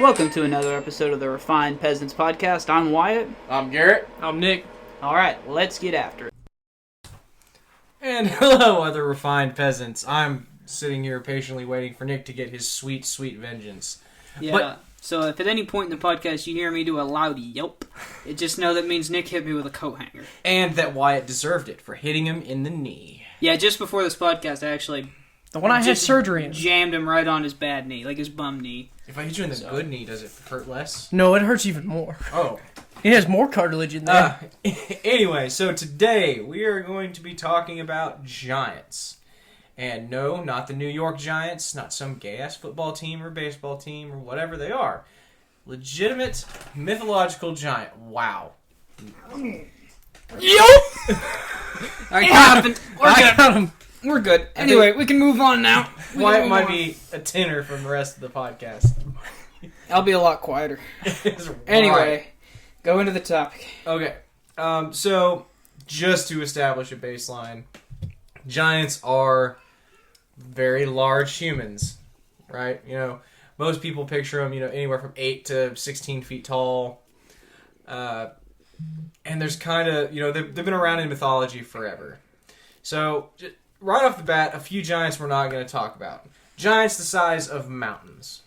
Welcome to another episode of the Refined Peasants podcast. I'm Wyatt. I'm Garrett. I'm Nick. Alright, let's get after it. And hello, other refined peasants. I'm sitting here patiently waiting for Nick to get his sweet, sweet vengeance. Yeah, so if at any point in the podcast you hear me do a loud yelp, just know that means Nick hit me with a coat hanger. And that Wyatt deserved it for hitting him in the knee. Yeah, just before this podcast, I actually... The one I had surgery in. Jammed him right on his bad knee, like his bum knee. If I hit you in the good knee, does it hurt less? No, it hurts even more. Oh. It has more cartilage in there. Anyway, so today we are going to be talking about giants. And no, not the New York Giants, not some gay-ass football team or baseball team or whatever they are. Legitimate mythological giant. Wow. Yo! I got him. I got him. We're good. Anyway, we can move on now. Wyatt might be a tenor from the rest of the podcast. I'll be a lot quieter. Anyway, go into the topic. Okay. So, just to establish a baseline, giants are very large humans, right? You know, most people picture them, anywhere from 8 to 16 feet tall. And there's kind of, they've been around in mythology forever. So, right off the bat, a few giants we're not going to talk about. Giants the size of mountains.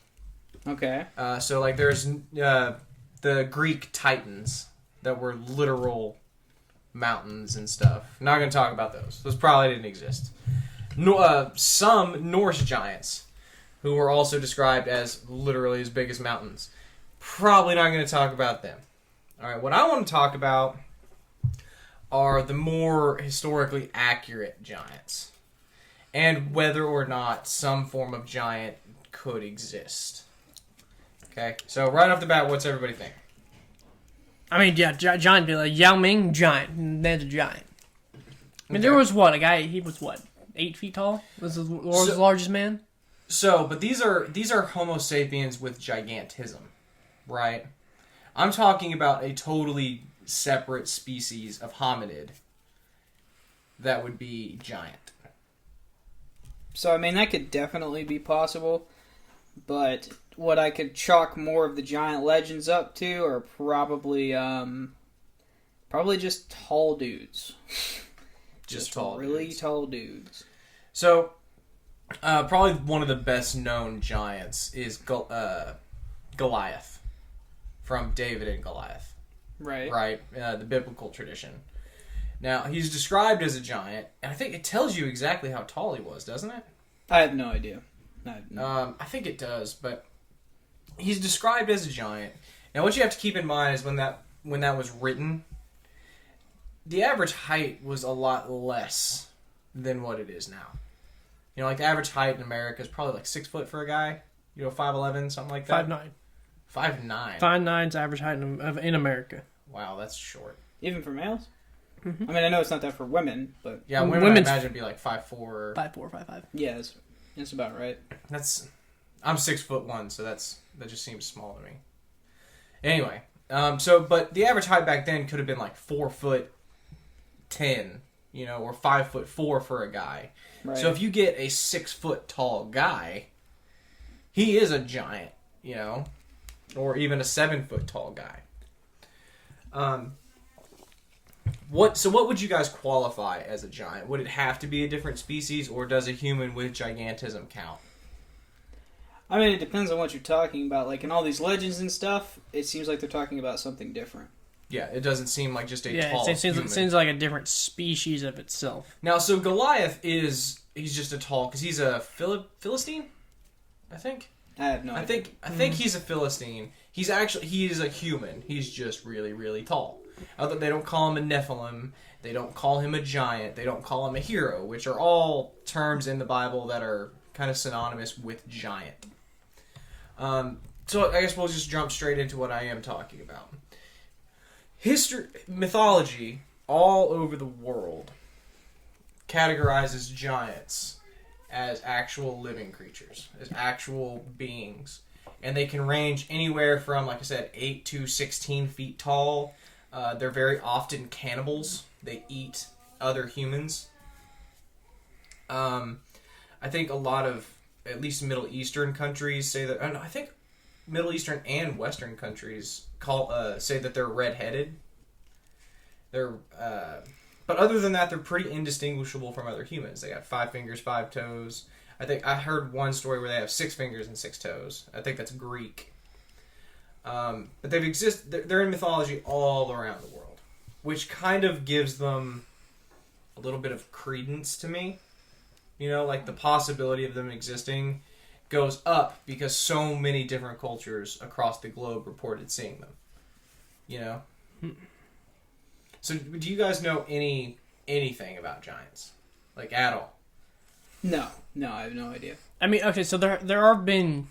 Okay. So, like, there's the Greek Titans that were literal mountains and stuff. Not going to talk about those. Those probably didn't exist. Some Norse giants, who were also described as literally as big as mountains. Probably not going to talk about them. Alright, what I want to talk about are the more historically accurate giants, and whether or not some form of giant could exist. Okay, so right off the bat, what's everybody think? I mean, yeah, giant, like Yao Ming, giant. That's a giant. I mean, there was a guy, he was 8 feet tall? Was the world's largest man? So, but these are Homo sapiens with gigantism, right? I'm talking about a totally separate species of hominid that would be giant. So, I mean, that could definitely be possible, but what I could chalk more of the giant legends up to are probably just tall dudes. Just tall really dudes. Tall dudes. So, probably one of the best known giants is Goliath from David and Goliath. Right. The biblical tradition. Now, he's described as a giant, and I think it tells you exactly how tall he was, doesn't it? I have no idea. I think it does, but he's described as a giant. Now, what you have to keep in mind is when that was written, the average height was a lot less than what it is now. Like the average height in America is probably like 6 foot for a guy. 5'11", something like that. 5'9". 5'9". 5'9" average height in America. Wow, that's short. Even for males? Mm-hmm. I mean, I know it's not that for women, but... Yeah, women I imagine would be like 5'4". 5'4", 5'5". Yeah, that's about right. I'm 6'1", so that just seems small to me. Anyway, but the average height back then could have been like 4'10", or 5'4" for a guy. Right. So if you get a 6 foot tall guy, he is a giant, or even a 7 foot tall guy. What would you guys qualify as a giant? Would it have to be a different species, or does a human with gigantism count? I mean, it depends on what you're talking about. Like, in all these legends and stuff, it seems like they're talking about something different. Yeah, it doesn't seem like just a tall it human. seems like a different species of itself. Now, so Goliath he's just a tall, because he's a Philistine, I think? I have no idea. I think he's a Philistine. He is a human. He's just really, really tall. They don't call him a Nephilim. They don't call him a giant. They don't call him a hero, which are all terms in the Bible that are kind of synonymous with giant. So I guess we'll just jump straight into what I am talking about. Mythology all over the world categorizes giants as actual living creatures, as actual beings. And they can range anywhere from, like I said, 8 to 16 feet tall. They're very often cannibals. They eat other humans. I think a lot of, at least Middle Eastern countries say that, and I think Middle Eastern and Western countries say that they're red-headed. But other than that, they're pretty indistinguishable from other humans. They got 5 fingers, 5 toes. I think I heard one story where they have 6 fingers and 6 toes. I think that's Greek. But they're in mythology all around the world, which kind of gives them a little bit of credence to me. You know, like the possibility of them existing goes up because so many different cultures across the globe reported seeing them. You know? So, do you guys know anything about giants? Like, at all? No, I have no idea. I mean, okay, so there have been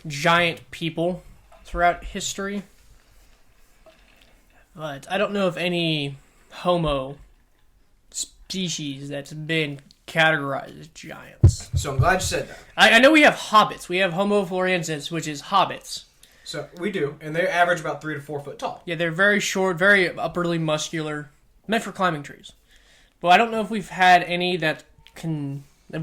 giant people throughout history, but I don't know of any Homo species that's been categorized as giants. So I'm glad you said that. I know we have hobbits. We have Homo floresiensis, which is hobbits. So we do, and they average about 3 to 4 foot tall. Yeah, they're very short, very upperly muscular, meant for climbing trees. But I don't know if we've had any that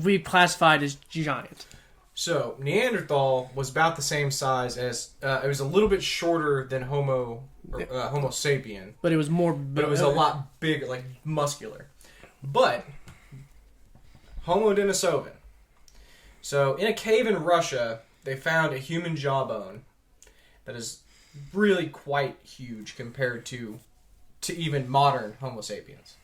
we've classified as giant. So Neanderthal was about the same size as it was a little bit shorter than Homo sapien, But it was more. but it was a lot bigger, like muscular. But Homo Denisovan. So in a cave in Russia, they found a human jawbone that is really quite huge compared to even modern Homo sapiens.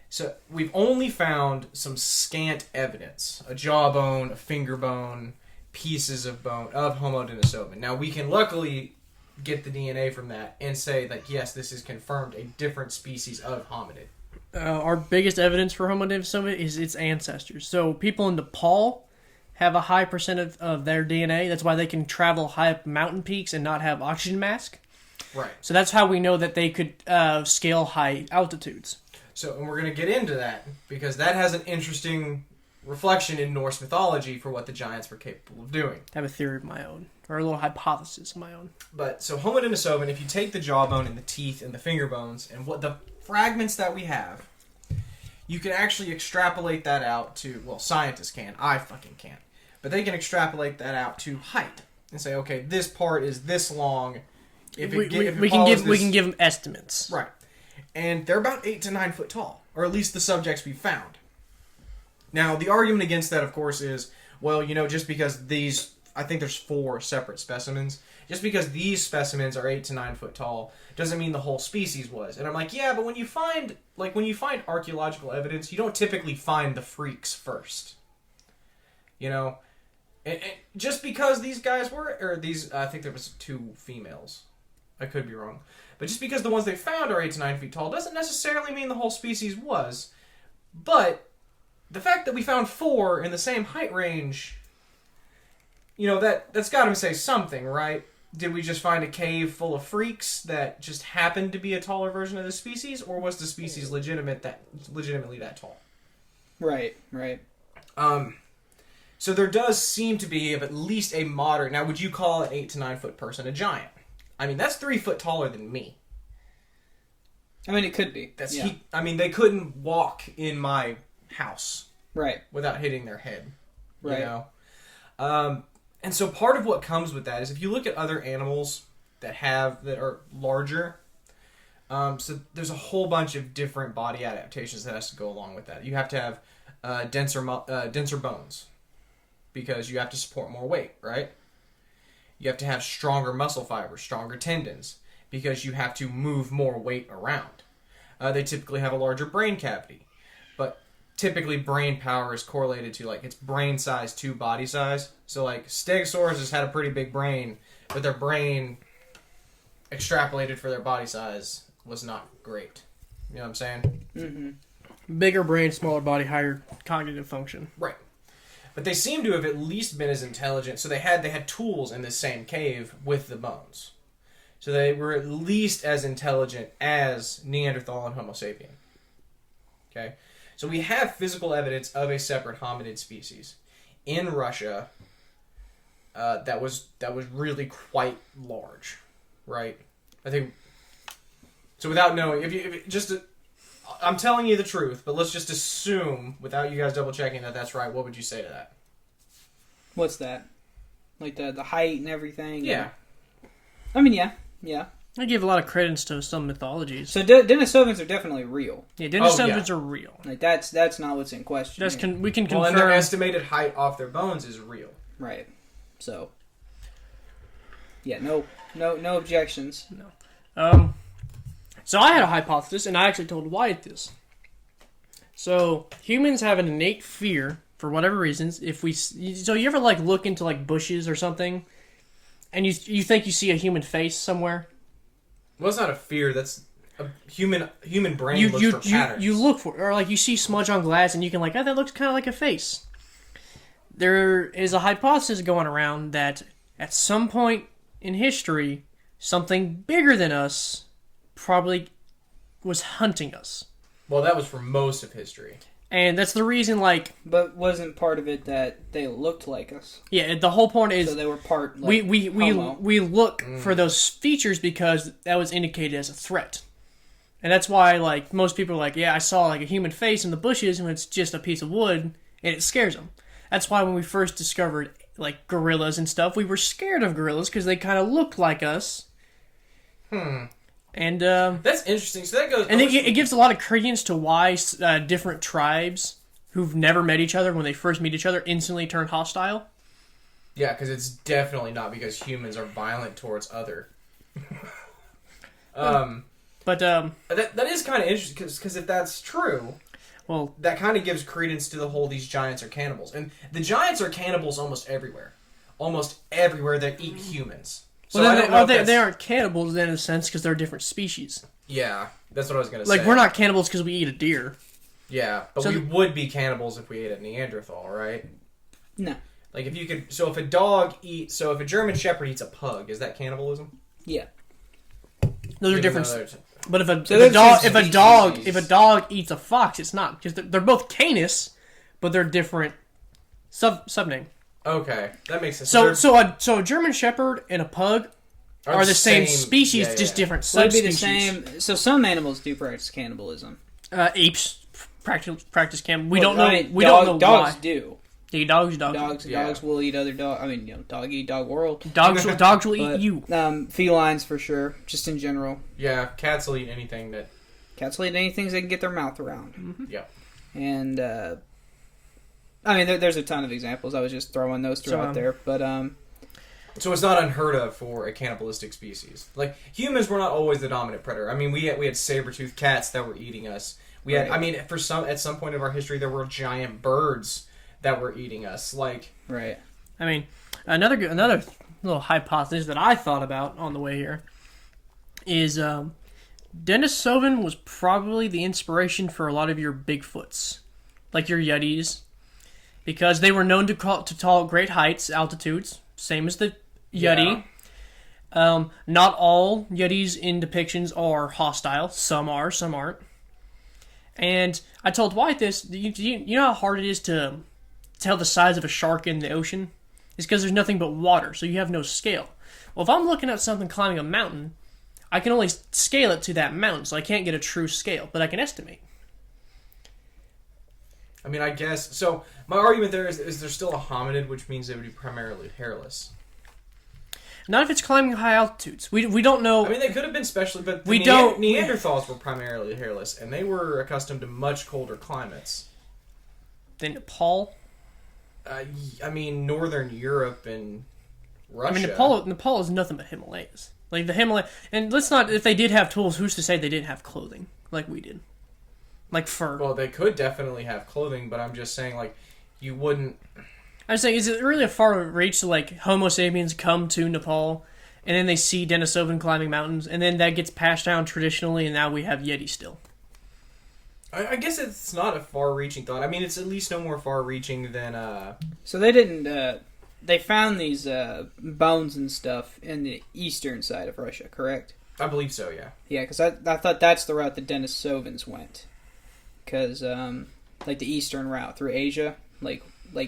So we've only found some scant evidence, a jawbone, a finger bone, pieces of bone of Homo Denisovan. Now we can luckily get the DNA from that and say that yes, this is confirmed a different species of hominid. Our biggest evidence for Homo Denisovan is its ancestors. So people in Nepal have a high percent of their DNA. That's why they can travel high up mountain peaks and not have oxygen mask. Right. So that's how we know that they could scale high altitudes. So, and we're going to get into that because that has an interesting reflection in Norse mythology for what the giants were capable of doing. I have a theory of my own, or a little hypothesis of my own. But, so Homo Denisovan, if you take the jawbone and the teeth and the finger bones and what the fragments that we have, you can actually extrapolate that out to, well, scientists can, I fucking can't, but they can extrapolate that out to height and say, okay, this part is this long. We can give them estimates. Right. And they're about 8 to 9 foot tall, or at least the subjects we found. Now, the argument against that, of course, is, well, you know, just because these, I think there's 4 separate specimens, just because these specimens are 8 to 9 foot tall, doesn't mean the whole species was. And I'm like, yeah, but when you find archaeological evidence, you don't typically find the freaks first. You know? And just because these guys were, I think there was 2 females. I could be wrong. But just because the ones they found are 8 to 9 feet tall doesn't necessarily mean the whole species was. But the fact that we found 4 in the same height range, you know, that's got to say something, right? Did we just find a cave full of freaks that just happened to be a taller version of the species, or was the species legitimately that tall? Right. So there does seem to be of at least a moderate. Now, would you call an 8 to 9 foot person a giant? I mean, that's 3 foot taller than me. I mean, it could be. They couldn't walk in my house, right, without hitting their head, right? You know, and so part of what comes with that is if you look at other animals that are larger. So there's a whole bunch of different body adaptations that has to go along with that. You have to have denser bones because you have to support more weight, right? You have to have stronger muscle fibers, stronger tendons, because you have to move more weight around. They typically have a larger brain cavity, but typically brain power is correlated to, like, its brain size to body size. So, like, Stegosaurus has had a pretty big brain, but their brain extrapolated for their body size was not great. You know what I'm saying? Mm-hmm. Bigger brain, smaller body, higher cognitive function. Right. But they seem to have at least been as intelligent. So they had tools in this same cave with the bones. So they were at least as intelligent as Neanderthal and Homo sapien. Okay? So we have physical evidence of a separate hominid species in Russia that was really quite large, right? I think. So without knowing, I'm telling you the truth, but let's just assume, without you guys double checking that that's right. What would you say to that? What's that? like the height and everything. Yeah. I mean, yeah. I give a lot of credence to some mythologies. So Denisovans are definitely real. Yeah, Denisovans are real. Like that's not what's in question. We can confirm. Well, and their estimated height off their bones is real. Right. So. Yeah. No objections. No. So I had a hypothesis, and I actually told Wyatt this. So humans have an innate fear for whatever reasons. So you ever like look into like bushes or something, and you think you see a human face somewhere? Well, it's not a fear. That's a human brain looks for patterns. You look for, or like you see smudge on glass, and you can like, oh, that looks kind of like a face. There is a hypothesis going around that at some point in history, something bigger than us probably was hunting us. Well, that was for most of history. And that's the reason, like... But wasn't part of it that they looked like us? Yeah, the whole point is... So they were part, like, we look for those features because that was indicated as a threat. And that's why, like, most people are like, yeah, I saw, like, a human face in the bushes and it's just a piece of wood, and it scares them. That's why when we first discovered, like, gorillas and stuff, we were scared of gorillas because they kind of looked like us. And that's interesting. So that goes, and it gives a lot of credence to why different tribes who've never met each other, when they first meet each other, instantly turn hostile. Yeah, because it's definitely not because humans are violent towards other. But that is kind of interesting because if that's true, well, that kind of gives credence to the whole these giants are cannibals, and the giants are cannibals almost everywhere that eat humans. So well, then they aren't cannibals then in a sense because they're a different species. Yeah, that's what I was going to say. Like, we're not cannibals because we eat a deer. Yeah, but we would be cannibals if we ate a Neanderthal, right? No. Like, if you could... So if a German Shepherd eats a pug, is that cannibalism? Yeah. Those are different... But if a dog eats a fox, it's not. Because they're both canis, but they're different subname. Okay, that makes sense. So a German Shepherd and a pug are the same species, just different subspecies. Would be the same. So some animals do practice cannibalism. Apes practice cannibalism. We don't know dogs why. do. Yeah, dogs will eat other dogs. I mean, dog eat dog world. Dogs will eat you. Felines for sure, just in general. Yeah, cats will eat anything that... Cats will eat anything they can get their mouth around. Mm-hmm. Yeah. And, I mean, there's a ton of examples. I was just throwing those out there. But, So it's not unheard of for a cannibalistic species. Like, humans were not always the dominant predator. I mean, we had saber-toothed cats that were eating us. We had, I mean, at some point of our history, there were giant birds that were eating us. Like, right. I mean, another little hypothesis that I thought about on the way here is Denisovan was probably the inspiration for a lot of your Bigfoots, like your Yetis, because they were known to tolerate great heights, altitudes, same as the Yeti. Yeah. Not all Yetis in depictions are hostile. Some are, some aren't. And I told Wyatt this. You know how hard it is to tell the size of a shark in the ocean? It's because there's nothing but water, so you have no scale. Well, if I'm looking at something climbing a mountain, I can only scale it to that mountain, so I can't get a true scale, but I can estimate. I mean, I guess... So, my argument there is there's still a hominid, which means they would be primarily hairless. Not if it's climbing high altitudes. We don't know... I mean, they could have been specially, but Neanderthals were primarily hairless, and they were accustomed to much colder climates. Than Nepal? I mean, Northern Europe and Russia. I mean, Nepal is nothing but Himalayas. Like, the Himalaya... And let's not... If they did have tools, who's to say they didn't have clothing? Like we did. Like fur. Well, they could definitely have clothing, but I'm just saying, like, you wouldn't... I'm saying, is it really a far reach to, like, Homo sapiens come to Nepal, and then they see Denisovan climbing mountains, and then that gets passed down traditionally, and now we have Yeti still? I guess it's not a far-reaching thought. I mean, it's at least no more far-reaching than... So they didn't... They found these bones and stuff in the eastern side of Russia, correct? I believe so, yeah. Yeah, because I thought that's the route the Denisovans went. Because, like, the eastern route through Asia, like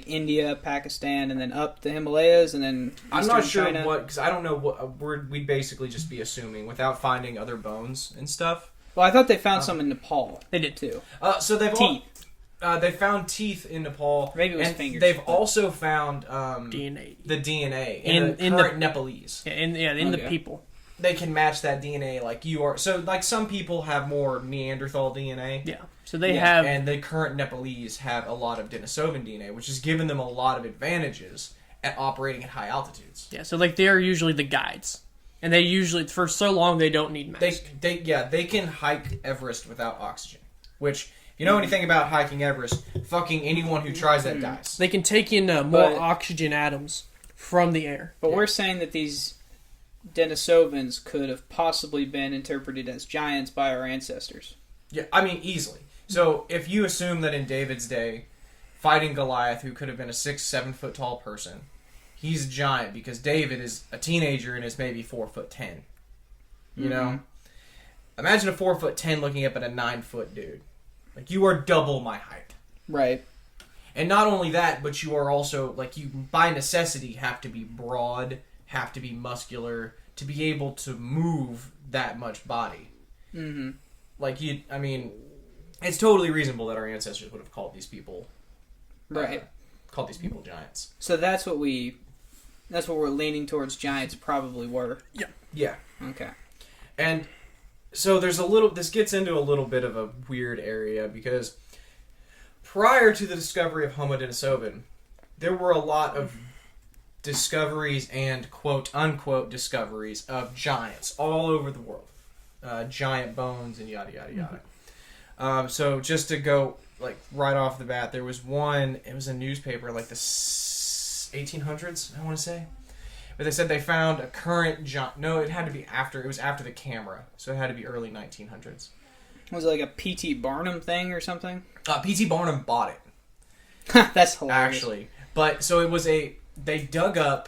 India, Pakistan, and then up the Himalayas, and then I'm not sure China. what... Because I don't know what... We'd basically just be assuming without finding other bones and stuff. Well, I thought they found some in Nepal. They did too. So they've teeth. They found teeth in Nepal. Maybe it was and fingers. They've also found DNA. the DNA In in the- current Nepalese. Yeah, in the Okay. people. They can match that DNA like you are. So, like, some people have more Neanderthal DNA. Yeah. So they Yeah, have. And the current Nepalese have a lot of Denisovan DNA, which has given them a lot of advantages at operating at high altitudes. Yeah. So like they're usually the guides, and they usually for so long they don't need masks. They can hike Everest without oxygen. Which, if you know anything about hiking Everest, fucking anyone who tries that dies. They can take in more But- oxygen atoms from the air. But we're saying that these Denisovans could have possibly been interpreted as giants by our ancestors. Yeah, I mean, easily. So, if you assume that in David's day, fighting Goliath, who could have been a 6-7 foot tall person, he's a giant because David is a teenager and is maybe 4'10". You know? Imagine a 4'10" looking up at a 9 foot dude. Like, you are double my height. Right. And not only that, but you are also, like, you by necessity have to be broad, have to be muscular, to be able to move that much body. Mm-hmm. Like, it's totally reasonable that our ancestors would have called these people Right. called these people giants. So that's what we're leaning towards. Giants probably were. Yeah. Okay. And so this gets into a little bit of a weird area because prior to the discovery of Homo Denisovan, there were a lot of discoveries and quote-unquote discoveries of giants all over the world. Giant bones and yada, yada, yada. So just to go like right off the bat, there was one, it was a newspaper like the 1800s, I want to say. But they said they found a current giant. No, it was after the camera. So it had to be early 1900s. Was it like a P.T. Barnum thing or something? P.T. Barnum bought it. That's hilarious. Actually. But, so it was they dug up,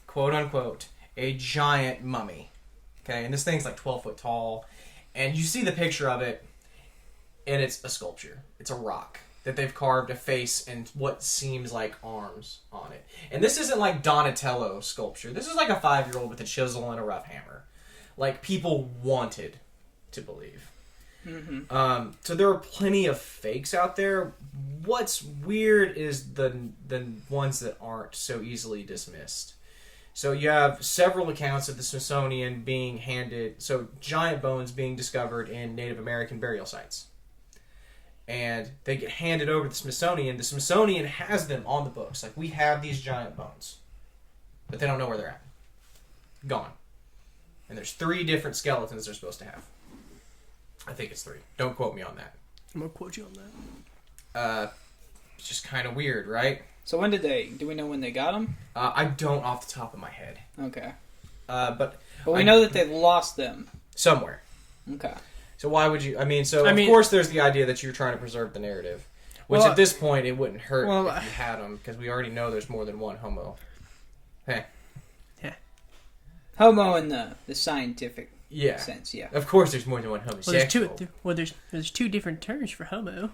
quote unquote, a giant mummy. Okay, and this thing's like 12 foot tall. And you see the picture of it, and it's a sculpture. It's a rock that they've carved a face and what seems like arms on it. And this isn't like Donatello sculpture. This is like a 5-year-old with a chisel and a rough hammer. Like, people wanted to believe. Mm-hmm. So there are plenty of fakes out there. What's weird is the ones that aren't so easily dismissed. So you have several accounts of the Smithsonian being handed, so giant bones being discovered in Native American burial sites. And they get handed over to the Smithsonian. The Smithsonian has them on the books. Like, we have these giant bones. But they don't know where they're at. Gone. And there's 3 different skeletons they're supposed to have. I think it's 3. Don't quote me on that. I'm gonna quote you on that. It's just kind of weird, right? So do we know when they got them? I don't off the top of my head. Okay. But we know that they lost them. somewhere. Okay. So why would you... of course there's the idea that you're trying to preserve the narrative. Which at this point, it wouldn't hurt if you had them, because we already know there's more than one Homo. Hey. Homo in the scientific sense, yeah. Of course there's more than one homosexual. There's 2 different terms for homo.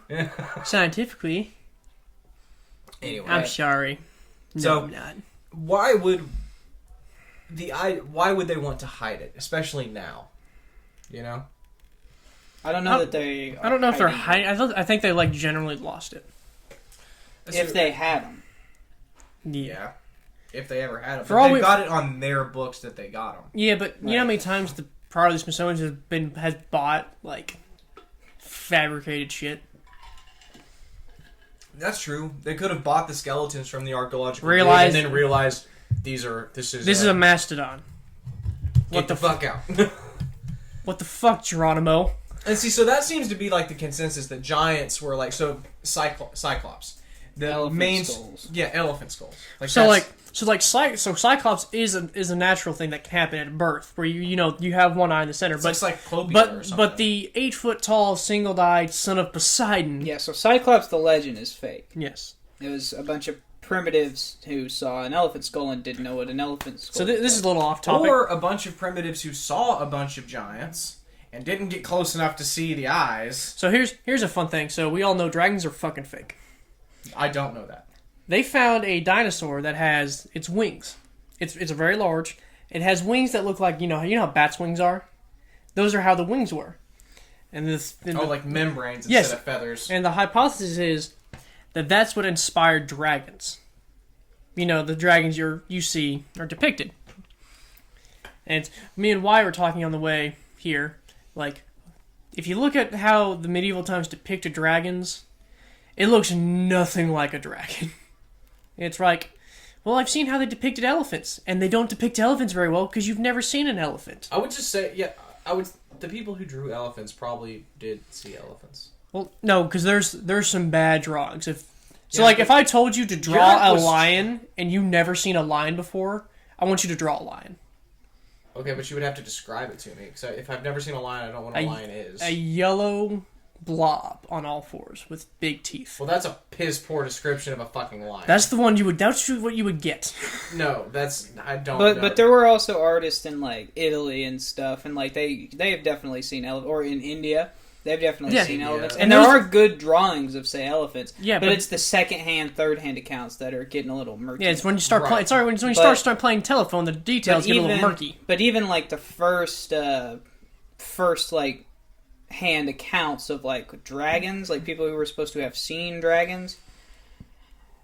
Scientifically. Anyway. I'm sorry. No, So- I'm not. Why would they want to hide it, especially now? You know? I don't know that they. I don't know if they're hiding hiding. I think they generally lost it. if they had them. Yeah. If they ever had it. For But all they've we- got it on their books that they got them. Yeah, but you know how many times the part of the Smithsonian has bought fabricated shit. That's true. They could have bought the skeletons from the archaeological dig Realized- and then realized this is a mastodon. Get the fuck out. What the fuck, Geronimo? And see, so that seems to be like the consensus that giants were Cyclops. The Elephant main skulls. Yeah, elephant skulls. Cyclops is a natural thing that can happen at birth, where you have one eye in the center, it's like Cyclopes or something. but the 8-foot tall, single-eyed son of Poseidon. Yeah, so Cyclops the legend is fake. Yes. It was a bunch of primitives who saw an elephant skull and didn't know what an elephant skull So was. this is a little off topic. Or a bunch of primitives who saw a bunch of giants and didn't get close enough to see the eyes. So here's a fun thing. So we all know dragons are fucking fake. I don't know that. They found a dinosaur that has its wings. It's very large. It has wings that look like you know how bats' wings are. Those are how the wings were. And Like membranes Yes. instead of feathers. And the hypothesis is that's what inspired dragons. You know, the dragons you see are depicted. And me and Wyatt were talking on the way here, like, if you look at how the medieval times depicted dragons, it looks nothing like a dragon. It's like, well, I've seen how they depicted elephants, and they don't depict elephants very well because you've never seen an elephant. I would just say, the people who drew elephants probably did see elephants. Well, no, because there's some bad drawings. If I told you to draw a lion and you never seen a lion before, I want you to draw a lion. Okay, but you would have to describe it to me. Because if I've never seen a lion, I don't know what a lion is. A yellow blob on all fours with big teeth. Well, that's a piss poor description of a fucking lion. That's what you would get. No, I don't. But there were also artists in like Italy and stuff, and like they have definitely seen or in India. They've definitely seen elephants. And there are good drawings of, say, elephants. Yeah, but it's the second-hand, third-hand accounts that are getting a little murky. Yeah, it's when you start playing. Sorry, when you start playing telephone, the details get a little murky. But even like the first like hand accounts of like dragons, like people who were supposed to have seen dragons,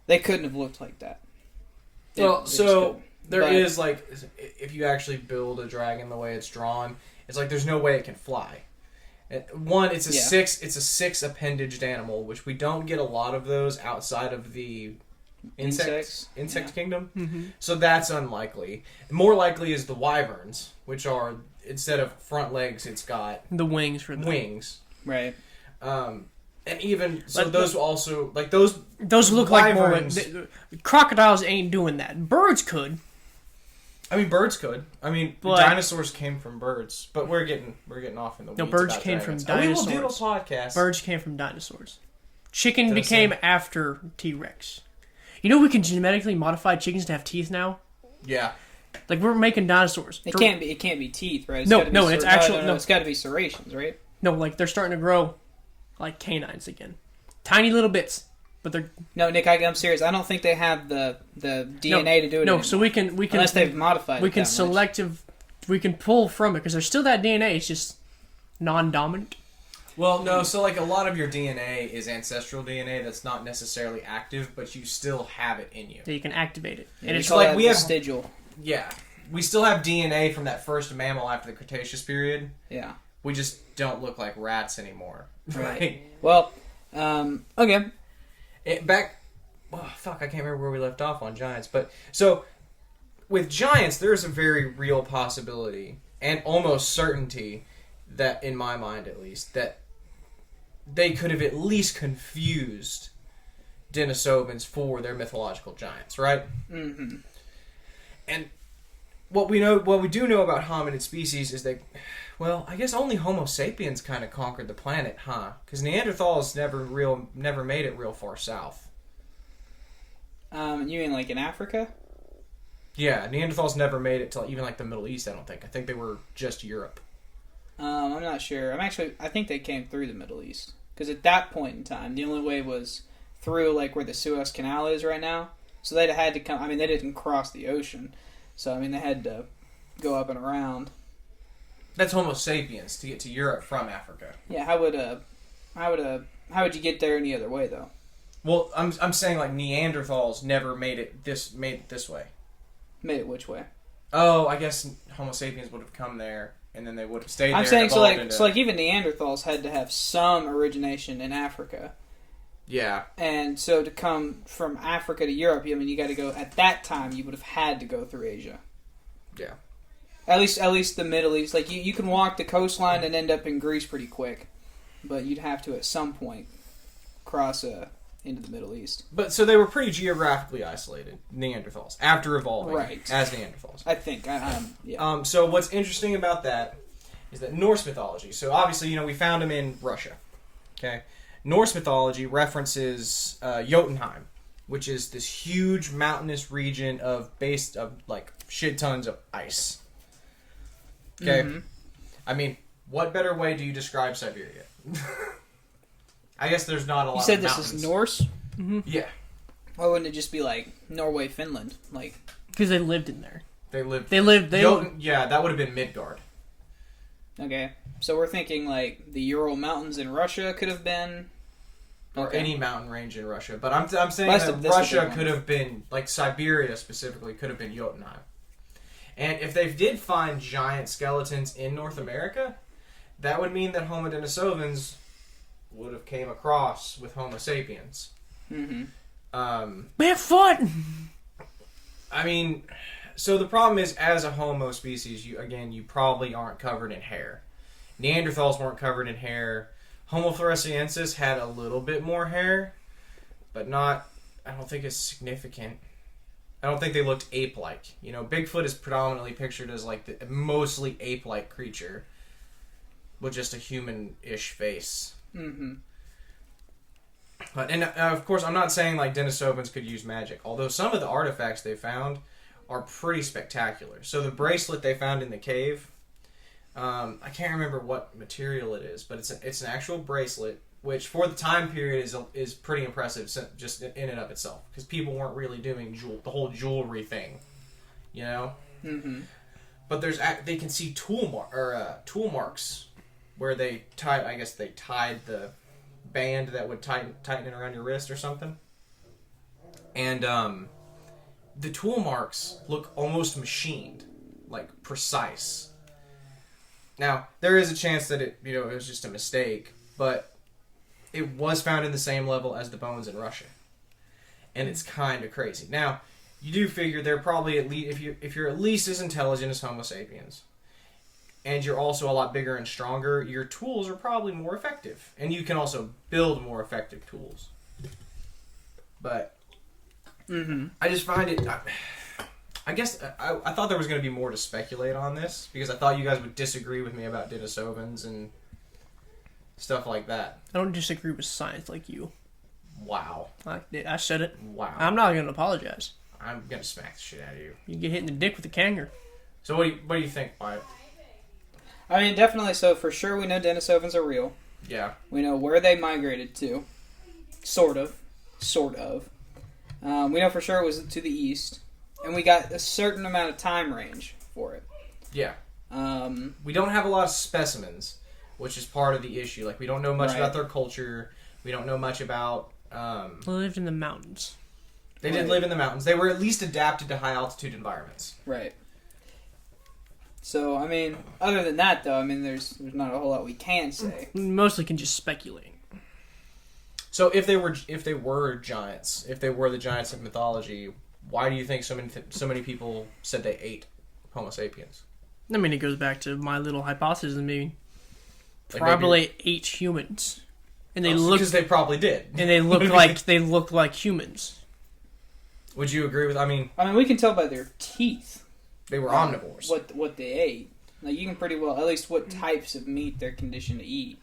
they couldn't have looked like that. Is like, if you actually build a dragon the way it's drawn, it's like there's no way it can fly. One, it's a six appendaged animal, which we don't get a lot of those outside of the insect kingdom. Mm-hmm. So that's unlikely. More likely is the wyverns, which are, instead of front legs, it's got the wings for the wings. Right. And even so, those also like those look wyverns, like more. Crocodiles ain't doing that. Birds could. I mean, birds could. I mean, dinosaurs came from birds, but we're getting off in the weeds. No, birds came from dinosaurs. We will do a podcast. Birds came from dinosaurs. Chicken became after T-Rex. You know we can genetically modify chickens to have teeth now? Yeah. Like we're making dinosaurs. It can't be teeth, right? It's actual. No, it's got to be serrations, right? No, like they're starting to grow like canines again, tiny little bits. But they're... No, Nick, I'm serious. I don't think they have the DNA to do it. No, anymore. so we can unless they've modified. We can pull from it because there's still that DNA. It's just non-dominant. Well, no. So like a lot of your DNA is ancestral DNA that's not necessarily active, but you still have it in you. Yeah, you can activate it, and it's like we have vestigial. Yeah, we still have DNA from that first mammal after the Cretaceous period. Yeah, we just don't look like rats anymore. Right. Well, okay. I can't remember where we left off on giants. But, so, with giants, there's a very real possibility, and almost certainty, that, in my mind at least, that they could have at least confused Denisovans for their mythological giants, right? Mm-hmm. And what we do know about hominid species is that, well, I guess only Homo sapiens kind of conquered the planet, huh? Because Neanderthals never made it real far south. You mean like in Africa? Yeah, Neanderthals never made it to even like the Middle East. I don't think. I think they were just Europe. I'm not sure. I think they came through the Middle East because at that point in time, the only way was through like where the Suez Canal is right now. So they'd had to come. I mean, they didn't cross the ocean, so I mean they had to go up and around. That's Homo sapiens to get to Europe from Africa. Yeah, how would you get there any other way though? Well, I'm saying like Neanderthals never made it this way. Made it which way? Oh, I guess Homo sapiens would have come there and then they would have stayed there. I'm saying so like even Neanderthals had to have some origination in Africa. Yeah. And so to come from Africa to Europe, I mean you got to go at that time you would have had to go through Asia. Yeah. At least the Middle East. Like, you can walk the coastline and end up in Greece pretty quick. But you'd have to, at some point, cross into the Middle East. But, so they were pretty geographically isolated, Neanderthals, after evolving as Neanderthals. I think. Yeah. So what's interesting about that is that Norse mythology, so obviously, we found them in Russia. Okay? Norse mythology references Jotunheim, which is this huge mountainous region of like, shit tons of ice. Okay, mm-hmm. I mean, what better way do you describe Siberia? I guess there's not a lot of mountains. You said this is Norse? Mm-hmm. Yeah. Why wouldn't it just be like Norway, Finland? Like, because they lived in there. They lived. Yeah, that would have been Midgard. Okay, so we're thinking like the Ural Mountains in Russia could have been or Okay. any mountain range in Russia. But I'm saying That's that the Russia big could one. have been, like Siberia specifically, could have been Jotunheim. And if they did find giant skeletons in North America, that would mean that Homo Denisovans would have came across with Homo sapiens. Mm-hmm. Barefoot! I mean, so the problem is, as a Homo species, you probably aren't covered in hair. Neanderthals weren't covered in hair. Homo floresiensis had a little bit more hair, but not, I don't think it's significant. I don't think they looked ape-like. You know, Bigfoot is predominantly pictured as like the mostly ape-like creature with just a human-ish face. Mm-hmm. But and of course, I'm not saying like Denisovans could use magic. Although some of the artifacts they found are pretty spectacular. So the bracelet they found in the cave, I can't remember what material it is, but it's an actual bracelet, which for the time period is pretty impressive just in and of itself, because people weren't really doing the whole jewelry thing, you know. Mm-hmm. But they can see tool marks where they tied the band that would tighten it around your wrist or something, and the tool marks look almost machined, like precise. Now there is a chance that it was just a mistake, but it was found in the same level as the bones in Russia, and it's kind of crazy. Now you do figure they're probably at least if you're at least as intelligent as Homo sapiens, and you're also a lot bigger and stronger, your tools are probably more effective. And you can also build more effective tools. But I just find it... I guess I thought there was going to be more to speculate on this, because I thought you guys would disagree with me about Denisovans and stuff like that. I don't disagree with science like you. Wow. I said it. Wow. I'm not going to apologize. I'm going to smack the shit out of you. You get hit in the dick with a kangaroo. So what do you think, Wyatt? I mean, definitely. So for sure, we know Denisovans are real. Yeah. We know where they migrated to. Sort of. We know for sure it was to the east, and we got a certain amount of time range for it. Yeah. Um, We don't have a lot of specimens, which is part of the issue. Like, we don't know much Right. about their culture. We don't know much about... They lived in the mountains. They did live in the mountains. They were at least adapted to high-altitude environments. right. So, I mean, other than that, though, I mean, there's not a whole lot we can say. We mostly can just speculate. So if they were giants, if they were the giants of mythology, why do you think so many people said they ate Homo sapiens? I mean, it goes back to my little hypothesis. Maybe Like probably 8 humans, and they looked because they probably did, and they looked like humans. Would you agree with? I mean, We can tell by their teeth they were omnivores. what they ate. Like, you can pretty well, at least what types of meat they're conditioned to eat.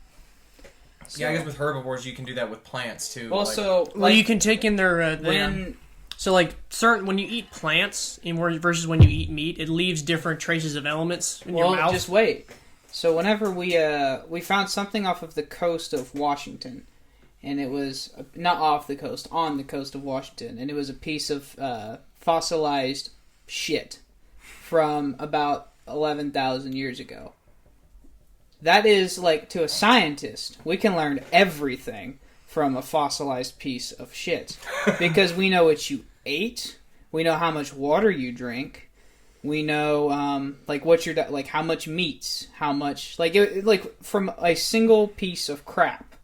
So, Yeah, I guess with herbivores you can do that with plants too. Well, like, so Well, you can take in their when so like certain when you eat plants versus when you eat meat, it leaves different traces of elements in your mouth. just wait. So whenever we found something off of the coast of Washington, and it was not off the coast, on the coast of Washington, and it was a piece of fossilized shit from about 11,000 years ago. That is, like, to a scientist, we can learn everything from a fossilized piece of shit. Because we know what you ate, we know how much water you drink, we know, like, what your, like, how much meats, how much, like, from a single piece of crap.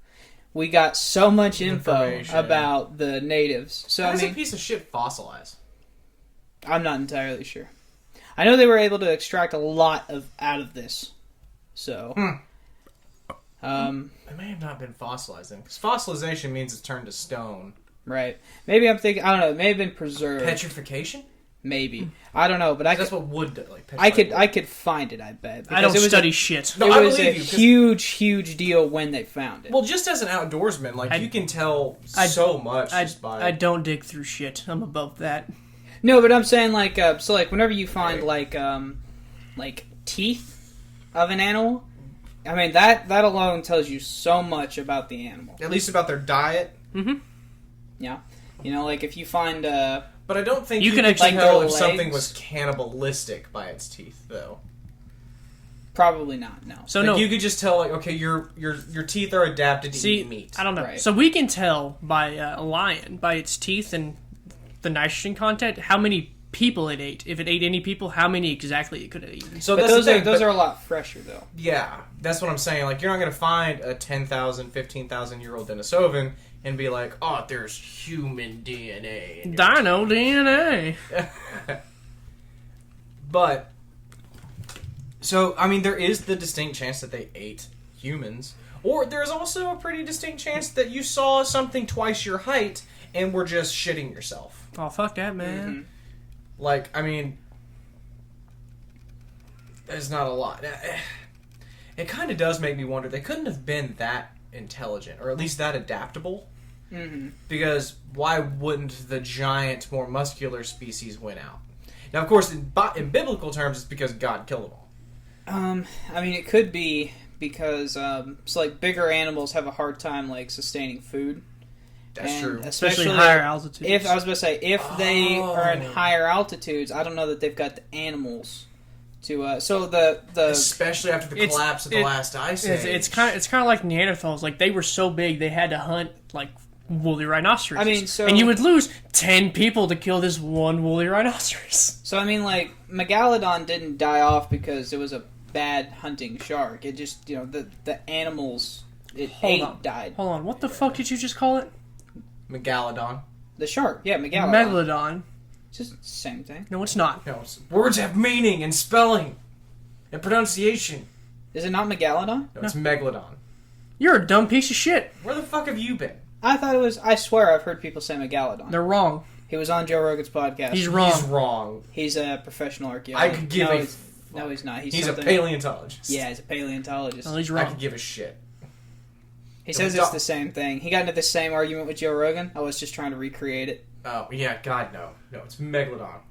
We got so much info Information. about the natives. So, how I does mean, a piece of shit fossilize? I'm not entirely sure. I know they were able to extract a lot out of this. So, It may have not been fossilized then, because fossilization means it's turned to stone. right. Maybe I'm thinking, I don't know, it may have been preserved. Petrification? Maybe. I don't know, but That's what wood does. Like, I could find it, I bet. I don't because it was study shit. No, it I was believe a you, 'cause- huge deal when they found it. Well, just as an outdoorsman, like, you can tell so much just by... I don't dig through shit. I'm above that. No, but I'm saying, like, so, like, whenever you find, like teeth of an animal, I mean, that alone tells you so much about the animal. At least about their diet. Yeah. You know, like, if you find, But I don't think You you can can actually tell go if something legs. was cannibalistic by its teeth, though. Probably not. No. So Like, no. you could just tell, like, okay, your teeth are adapted to See, eat meat. I don't know. Right. So we can tell by a lion, by its teeth and the nitrogen content, how many people it ate. If it ate any people, how many exactly it could have eaten. So But that's the thing, those but- are a lot fresher though. Yeah, that's what I'm saying. Like, you're not going to find a 10,000, 15,000-year-old Denisovan and be like, oh, there's human DNA. in your Dino DNA. But, so, I mean, there is the distinct chance that they ate humans. Or there's also a pretty distinct chance that you saw something twice your height and were just shitting yourself. Oh, fuck that, man. Like, I mean, there's not a lot. It kind of does make me wonder. They couldn't have been that intelligent, or at least that adaptable. Mm-hmm. Because why wouldn't the giant, more muscular species win out? Now, of course, in biblical terms, it's because God killed them all. I mean, it could be because so like bigger animals have a hard time like sustaining food. That's And true. Especially higher altitudes. If I was going to say, if they are in Oh. higher altitudes, I don't know that they've got the animals to. So the Especially after the It's- collapse of the last ice age. It's kind of like Neanderthals. Like, they were so big, they had to hunt like woolly rhinoceros. I mean, so- and you would lose 10 people to kill this one woolly rhinoceros. so I mean, like Megalodon didn't die off because it was a bad hunting shark. It just the animals it died. Hold on. What the fuck did you just call it? Megalodon. The shark, yeah, Megalodon. Megalodon. It's just the same thing. No, it's not. No, words have meaning and spelling and pronunciation. Is it not Megalodon? No, it's Megalodon. You're a dumb piece of shit. Where the fuck have you been? I thought it was. I swear, I've heard people say Megalodon. They're wrong. He was on Joe Rogan's podcast. He's wrong. He's wrong. He's a professional archaeologist. I could give a... No, he's not. He's a something- paleontologist. Yeah, he's a paleontologist. Oh, he's I wrong. could give a shit. He says it's the same thing. He got into the same argument with Joe Rogan. I was just trying to recreate it. Oh, yeah, God, no. No, it's Megalodon.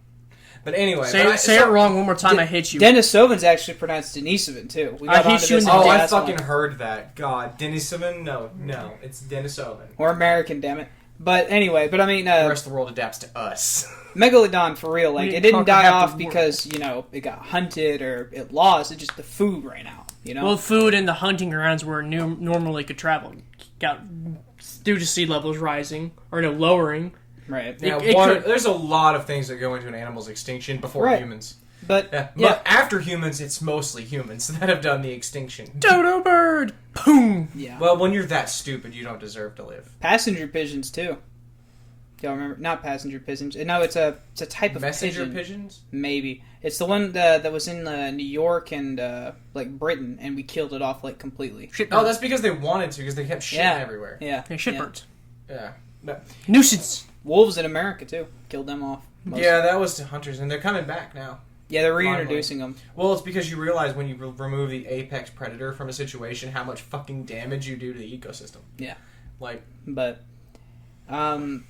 But anyway... Say it wrong one more time, I hit you. Denisovans actually pronounced Denisovan, too. We got I hit onto you this in on the the Oh, I last fucking one. heard that. God, Denisovan? No, it's Denisovan. We're American, damn it. But anyway, I mean, The rest of the world adapts to us. Megalodon, for real, like, We it didn't conquer die half off the world. because, it got hunted or it lost. It just, the food ran out, Well, food and the hunting grounds where it normally could travel got due to sea levels rising or lowering. Right. Now, it water, could- there's a lot of things that go into an animal's extinction before Right. humans. But, Yeah. yeah. But after humans, it's mostly humans that have done the extinction. Dodo bird! Boom! Yeah. Well, when you're that stupid, you don't deserve to live. Passenger pigeons, too. Y'all remember? Not passenger pigeons. No, it's a type of Messenger pigeon. pigeons? Maybe. It's the one that was in New York and, Britain, and we killed it off, completely. Shit Oh, bird. that's because they wanted to, because they kept shitting Yeah. everywhere. Yeah. Hey, shit yeah. birds. Yeah. But, Nuisance. Wolves in America, too. Killed them off. mostly. yeah, that was to hunters, and they're coming back now. Yeah, they're reintroducing them. Well, it's because you realize when you remove the apex predator from a situation, how much fucking damage you do to the ecosystem. Yeah. Like, But, I mean,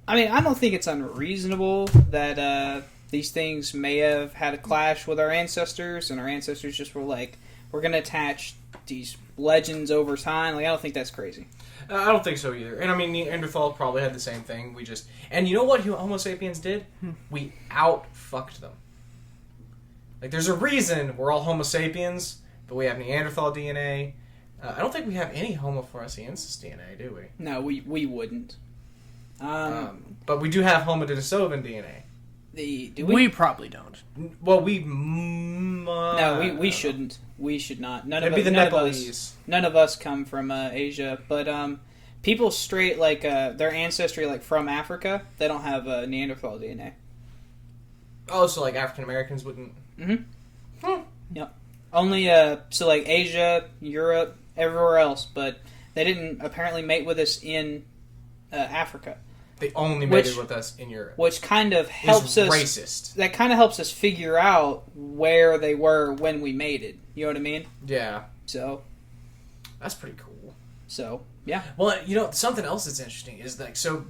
I don't think it's unreasonable that these things may have had a clash with our ancestors, and our ancestors just were like, we're going to attach these legends over time. Like, I don't think that's crazy. I don't think so either. And I mean, Neanderthal probably had the same thing. We just... And you know what Homo sapiens did? We out-fucked them. Like, there's a reason we're all Homo sapiens, but we have Neanderthal DNA. I don't think we have any Homo floresiensis DNA, do we? No, we wouldn't. But we do have Homo Denisovan DNA. Do we? We probably don't. Well, we... No, we shouldn't. We should not. It'd be the Nepalese. None of us come from Asia, but people straight their ancestry from Africa, they don't have Neanderthal DNA. Oh, so African Americans wouldn't... Yep. Only Asia, Europe, everywhere else, but they didn't apparently mate with us in Africa, They only mated with us in Europe. which kind of helps us. Racist. That kind of helps us figure out where they were when we mated. You know what I mean? Yeah. So That's pretty cool. yeah. Well, something else that's interesting is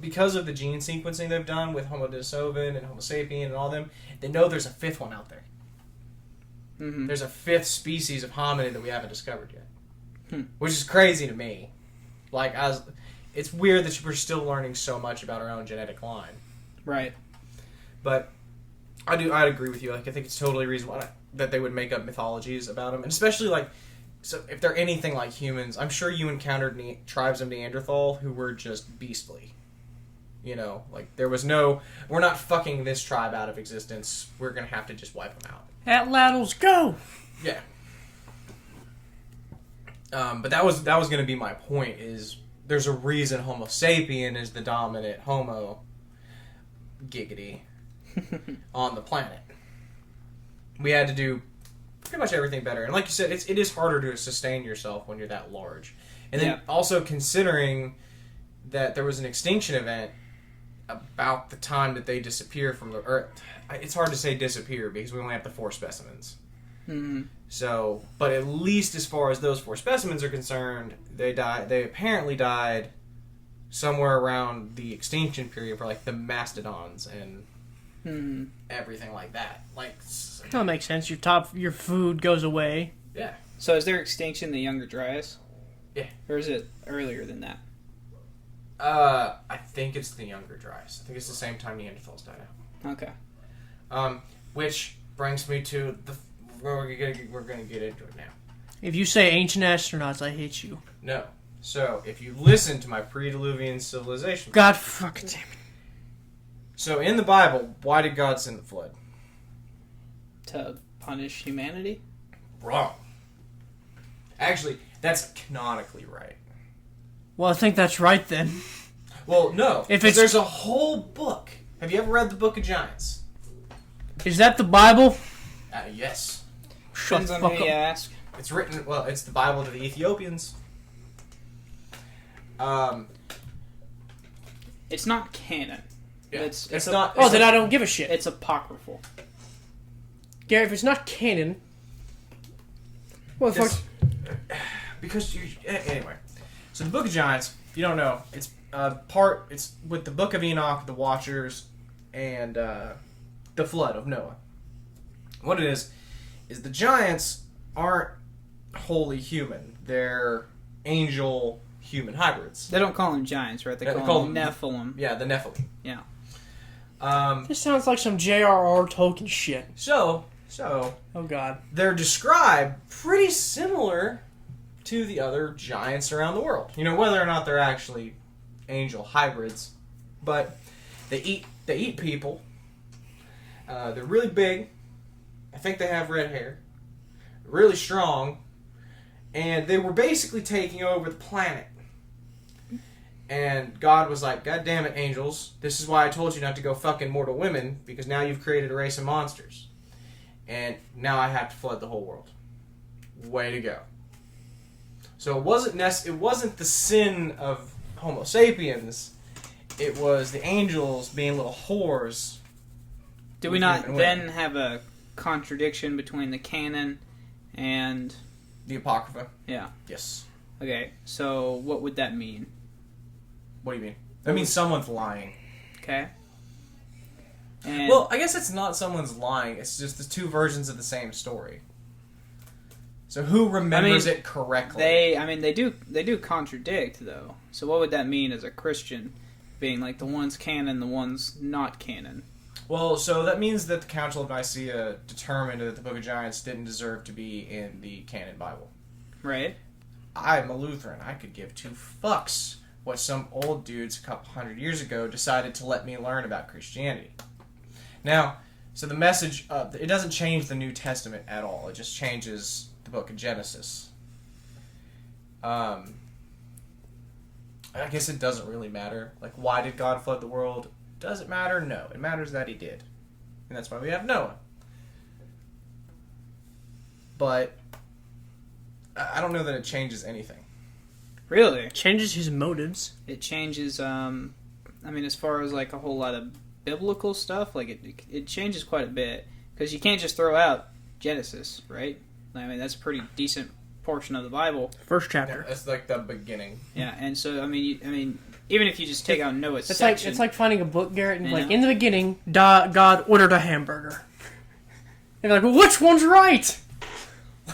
because of the gene sequencing they've done with Homo Denisovan and Homo sapien and all them, they know there's a fifth one out there. Mm-hmm. There's a fifth species of hominid that we haven't discovered yet. Which is crazy to me. It's weird that we're still learning so much about our own genetic line. Right. But I'd agree with you. I think it's totally reasonable. that they would make up mythologies about them, and especially like, so if they're anything like humans, I'm sure you encountered tribes of Neanderthal who were just beastly. You know, like there was no, we're not fucking this tribe out of existence. We're gonna have to just wipe them out. Atlatls, go! Yeah. But that was going to be my point, is there's a reason Homo sapien is the dominant Homo giggity on the planet. We had to do pretty much everything better. And like you said, it is harder to sustain yourself when you're that large. And then also considering that there was an extinction event about the time that they disappear from the Earth. It's hard to say disappear because we only have the 4 specimens. Mm-hmm. So, but at least as far as those 4 specimens are concerned, they apparently died somewhere around the extinction period for like the mastodons and everything like that. Like, That makes sense. Your food goes away. Yeah. So is there extinction in the Younger Dryas? Yeah. Or is it earlier than that? I think it's the Younger Dryas. I think it's the same time Neanderthals died out. Okay. Which brings me to we're gonna get into it now. If you say ancient astronauts, I hate you. No. So if you listen to my pre-Diluvian civilization, God fucking damn it. So in the Bible, why did God send the flood? To punish humanity? Wrong. Actually, that's canonically right. Well, I think that's right then. Well, no. If there's a whole book. Have you ever read the Book of Giants? Is that the Bible? Yes. Shut Depends the on fuck who you up. ask. It's written, well, it's the Bible to the Ethiopians. It's not canon. Yeah. It's not. Oh, then I don't give a shit. It's apocryphal. Gary, if it's not canon, what the fuck? Because anyway. So the Book of Giants, if you don't know, it's it's with the Book of Enoch, the Watchers, and the Flood of Noah. What it is the giants aren't wholly human. They're angel-human hybrids. They don't call them giants, right? They call them Nephilim. Yeah, the Nephilim. Yeah. This sounds like some J.R.R. Tolkien shit. So Oh god. they're described pretty similar to the other giants around the world. You know, whether or not they're actually angel hybrids, but they eat people. They're really big. I think they have red hair. Really strong. And they were basically taking over the planet. And God was like, God damn it, angels. This is why I told you not to go fucking mortal women, because now you've created a race of monsters. And now I have to flood the whole world. Way to go. So it wasn't the sin of Homo sapiens. It was the angels being little whores. Do we not then have a contradiction between the canon and the Apocrypha? Yeah. Yes. Okay, so what would that mean? What do you mean? That means someone's lying. Okay. And Well, I guess it's not someone's lying. It's just the 2 versions of the same story. So who remembers it correctly? they do contradict though. So what would that mean as a Christian, being like the one's canon, the one's not canon? Well, so that means that the Council of Nicaea determined that the Book of Giants didn't deserve to be in the canon Bible. Right. I'm a Lutheran. I could give 2 fucks what some old dudes a couple hundred years ago decided to let me learn about Christianity. Now, so the message, it doesn't change the New Testament at all. It just changes the book of Genesis. I guess it doesn't really matter. Like, why did God flood the world? Does it matter? No. It matters that he did. And that's why we have Noah. But I don't know that it changes anything. Really? It changes his motives. It changes, as far as like a whole lot of biblical stuff, like it changes quite a bit. Because you can't just throw out Genesis, right? I mean, that's a pretty decent portion of the Bible. First chapter. Yeah, it's like the beginning. Yeah, and so, even if you just take out Noah's It's section... like finding a book, Garrett, and You know? in the beginning, God ordered a hamburger. And you're like, well, which one's right?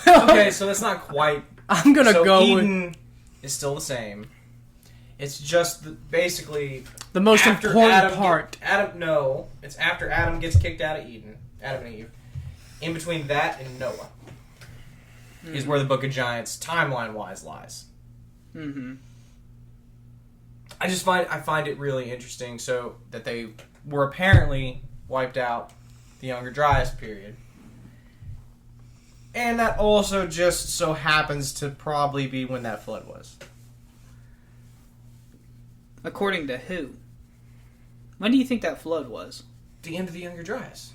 Okay, so that's not quite... I'm gonna go Eden with is still the same. It's just basically the most important part. It's after Adam gets kicked out of Eden, Adam and Eve, in between that and Noah, is where the Book of Giants, timeline-wise, lies. Mm-hmm. I find it really interesting, so that they were apparently wiped out the Younger Dryas period. And that also just so happens to probably be when that flood was. According to who? When do you think that flood was? The end of the Younger Dryas.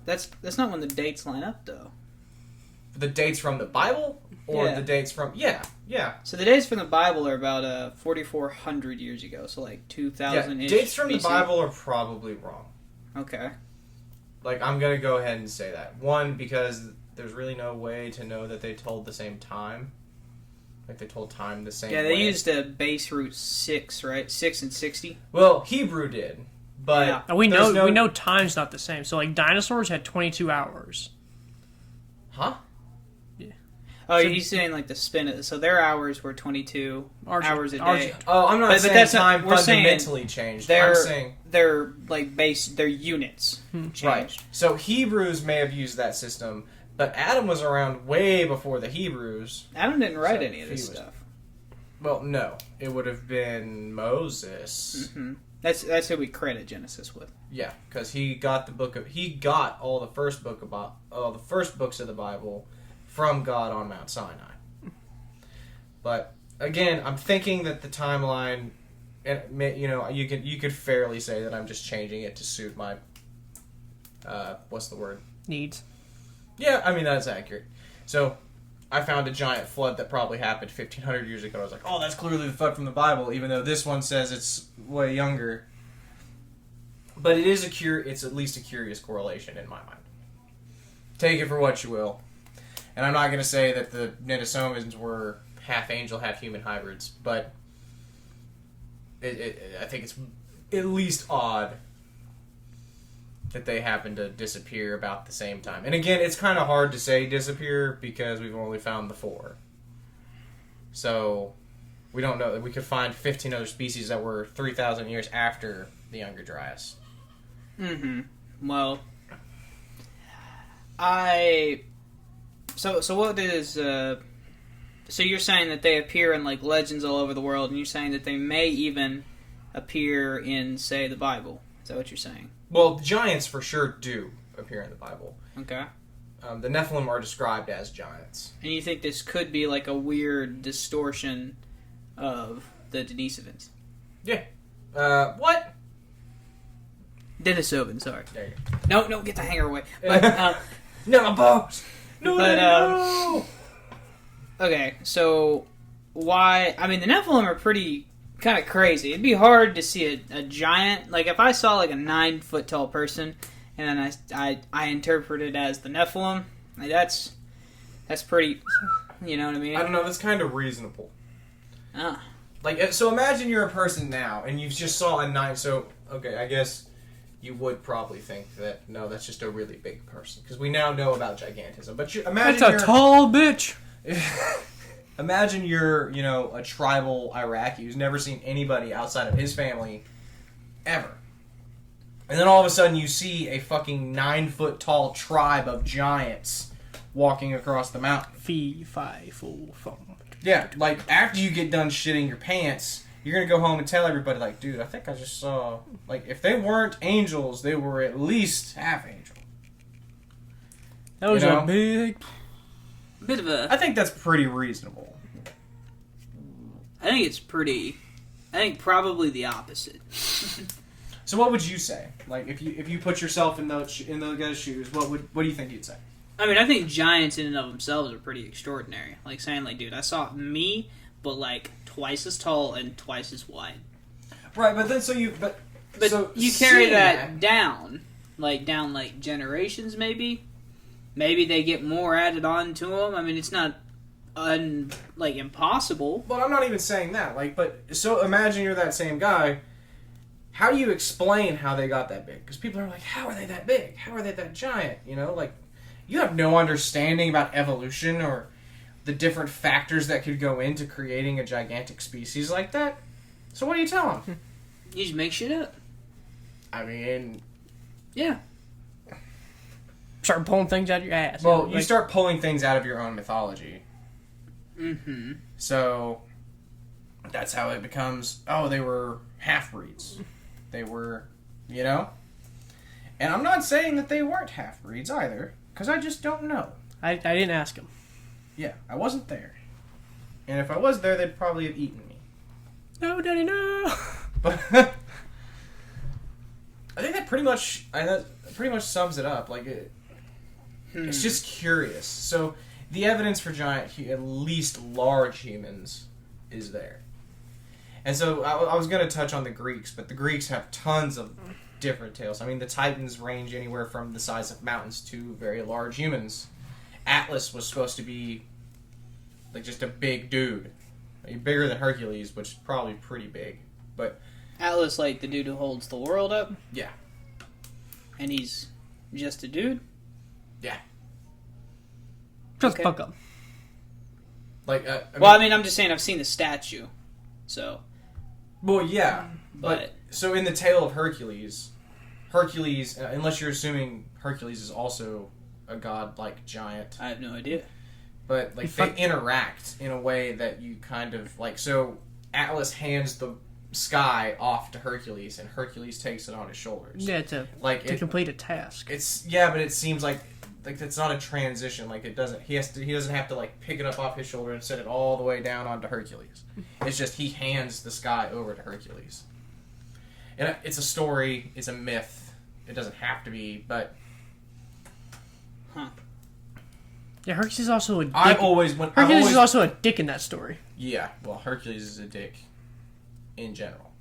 That's not when the dates line up, though. The dates from the Bible? Or Yeah. the dates from... Yeah. So the dates from the Bible are about 4,400 years ago, so like 2,000-ish dates from the BC. Bible are probably wrong. Okay. Like, I'm going to go ahead and say that. One, because there's really no way to know that they told the same time. Like, they told time the same way. Yeah, they used a base root 6, right? 6 and 60? Well, Hebrew did. But Yeah. And we know time's not the same. So like dinosaurs had 22 hours. Huh? Oh, he's saying like the spin of so their hours were 22 hours a day. Oh, I'm not But saying that's not- time we're saying fundamentally changed. Their I'm saying... their like base their units changed. Right. So Hebrews may have used that system, but Adam was around way before the Hebrews. Adam didn't write So any of this he was- stuff. Well, no. It would have been Moses. Hmm. That's who we credit Genesis with. Yeah, because he got all the first books of the Bible from God on Mount Sinai. But again, I'm thinking that the timeline, and you could fairly say that I'm just changing it to suit my what's the word? Needs. Yeah, I mean that's accurate. So I found a giant flood that probably happened 1,500 years ago. I was like, oh, that's clearly the flood from the Bible, even though this one says it's way younger. But it is it's at least a curious correlation in my mind. Take it for what you will. And I'm not going to say that the Denisovans were half angel, half human hybrids, but I think it's at least odd that they happen to disappear about the same time. And again, it's kind of hard to say disappear because we've only found the 4. So we don't know. We could find 15 other species that were 3,000 years after the Younger Dryas. Mm-hmm. Well, So what is so you're saying that they appear in like legends all over the world, and you're saying that they may even appear in, say, the Bible. Is that what you're saying? Well, giants for sure do appear in the Bible. Okay. The Nephilim are described as giants. And you think this could be like a weird distortion of the Denisovans? Yeah. What? Denisovans, sorry. There you go. No, get the hanger away. But, No, my boss! No, But, no! okay, so why... I mean, the Nephilim are pretty kind of crazy. It'd be hard to see a giant... Like, if I saw, like, a 9-foot tall person, and then I interpret it as the Nephilim, like, that's pretty... You know what I mean? I don't know, that's kind of reasonable. Ah. Like, so imagine you're a person now, and you just saw a 9... So, okay, I guess you would probably think that, no, that's just a really big person. Because we now know about gigantism. But imagine That's a tall bitch. Imagine you're, a tribal Iraqi who's never seen anybody outside of his family ever. And then all of a sudden you see a fucking 9-foot tall tribe of giants walking across the mountain. Fee, fi, fo, fum. Yeah, like, after you get done shitting your pants, you're gonna go home and tell everybody, like, dude, I think I just saw... Like, if they weren't angels, they were at least half angel. That was a big... Bit of a... I think that's pretty reasonable. I think probably the opposite. So what would you say? Like, if you put yourself in those guys' shoes, what do you think you'd say? I mean, I think giants in and of themselves are pretty extraordinary. Like saying, like, dude, I saw me, but like twice as tall and twice as wide. Right, but then But so you carry seeing that down generations, maybe. Maybe they get more added on to them. I mean, it's not impossible. Well, I'm not even saying that. Like, but so imagine you're that same guy. How do you explain how they got that big? Because people are like, how are they that big? How are they that giant? Like, you have no understanding about evolution or the different factors that could go into creating a gigantic species like that. So what do you tell them? You just make shit up. I mean, Yeah. start pulling things out of your ass. Well, you you start pulling things out of your own mythology. Mm-hmm. So that's how it becomes, oh, they were half-breeds. They were, you know? And I'm not saying that they weren't half-breeds either, because I just don't know. I didn't ask him. Yeah, I wasn't there. And if I was there, they'd probably have eaten me. No, Daddy, no. But I think that pretty much sums it up. Like, it's just curious. So the evidence for giant, at least large humans, is there. And so I was going to touch on the Greeks, but the Greeks have tons of different tales. I mean, the Titans range anywhere from the size of mountains to very large humans. Atlas was supposed to be like just a big dude. Bigger than Hercules, which is probably pretty big. But Atlas, like the dude who holds the world up? Yeah. And he's just a dude? Yeah. Just Okay. fuck up. Like, I mean, I'm just saying I've seen the statue. So. Well, yeah. But So in the tale of Hercules, unless you're assuming Hercules is also a god-like giant, I have no idea. but like they interact in a way that you kind of like. So Atlas hands the sky off to Hercules, and Hercules takes it on his shoulders. Yeah, to complete a task. But it seems like it's not a transition. Like it doesn't. He doesn't have to like pick it up off his shoulder and set it all the way down onto Hercules. It's just he hands the sky over to Hercules. And it's a story. It's a myth. It doesn't have to be, but. Huh. Yeah, Hercules is also a dick. Hercules is also a dick in that story. Yeah, well, Hercules is a dick in general.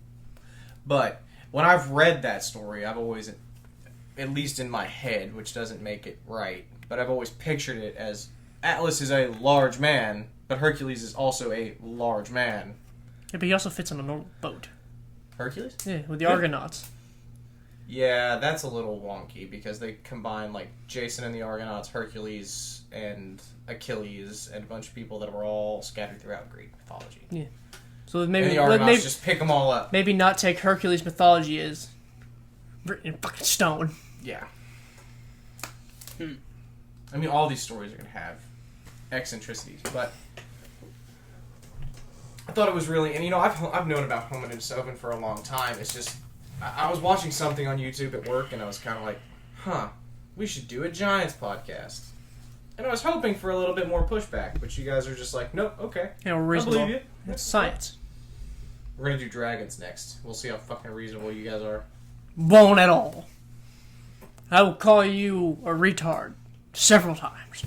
But when I've read that story, I've always, at least in my head, which doesn't make it right, but I've always pictured it as Atlas is a large man, but Hercules is also a large man. Yeah, but he also fits on a normal boat. Hercules? Yeah, with the Argonauts. Yeah, that's a little wonky because they combine like Jason and the Argonauts, Hercules and Achilles, and a bunch of people that were all scattered throughout Greek mythology. Yeah. So maybe and the Argonauts just pick them all up. Maybe not take Hercules mythology as written in fucking stone. Yeah. I mean, all these stories are going to have eccentricities, but I thought it was really, and I've known about Homo Denisovan for a long time. It's just, I was watching something on YouTube at work, and I was kind of like, we should do a Giants podcast. And I was hoping for a little bit more pushback, but you guys are just like, nope, okay. Yeah, I reasonable. believe you. It's science. We're going to do dragons next. We'll see how fucking reasonable you guys are. Won't at all. I will call you a retard several times.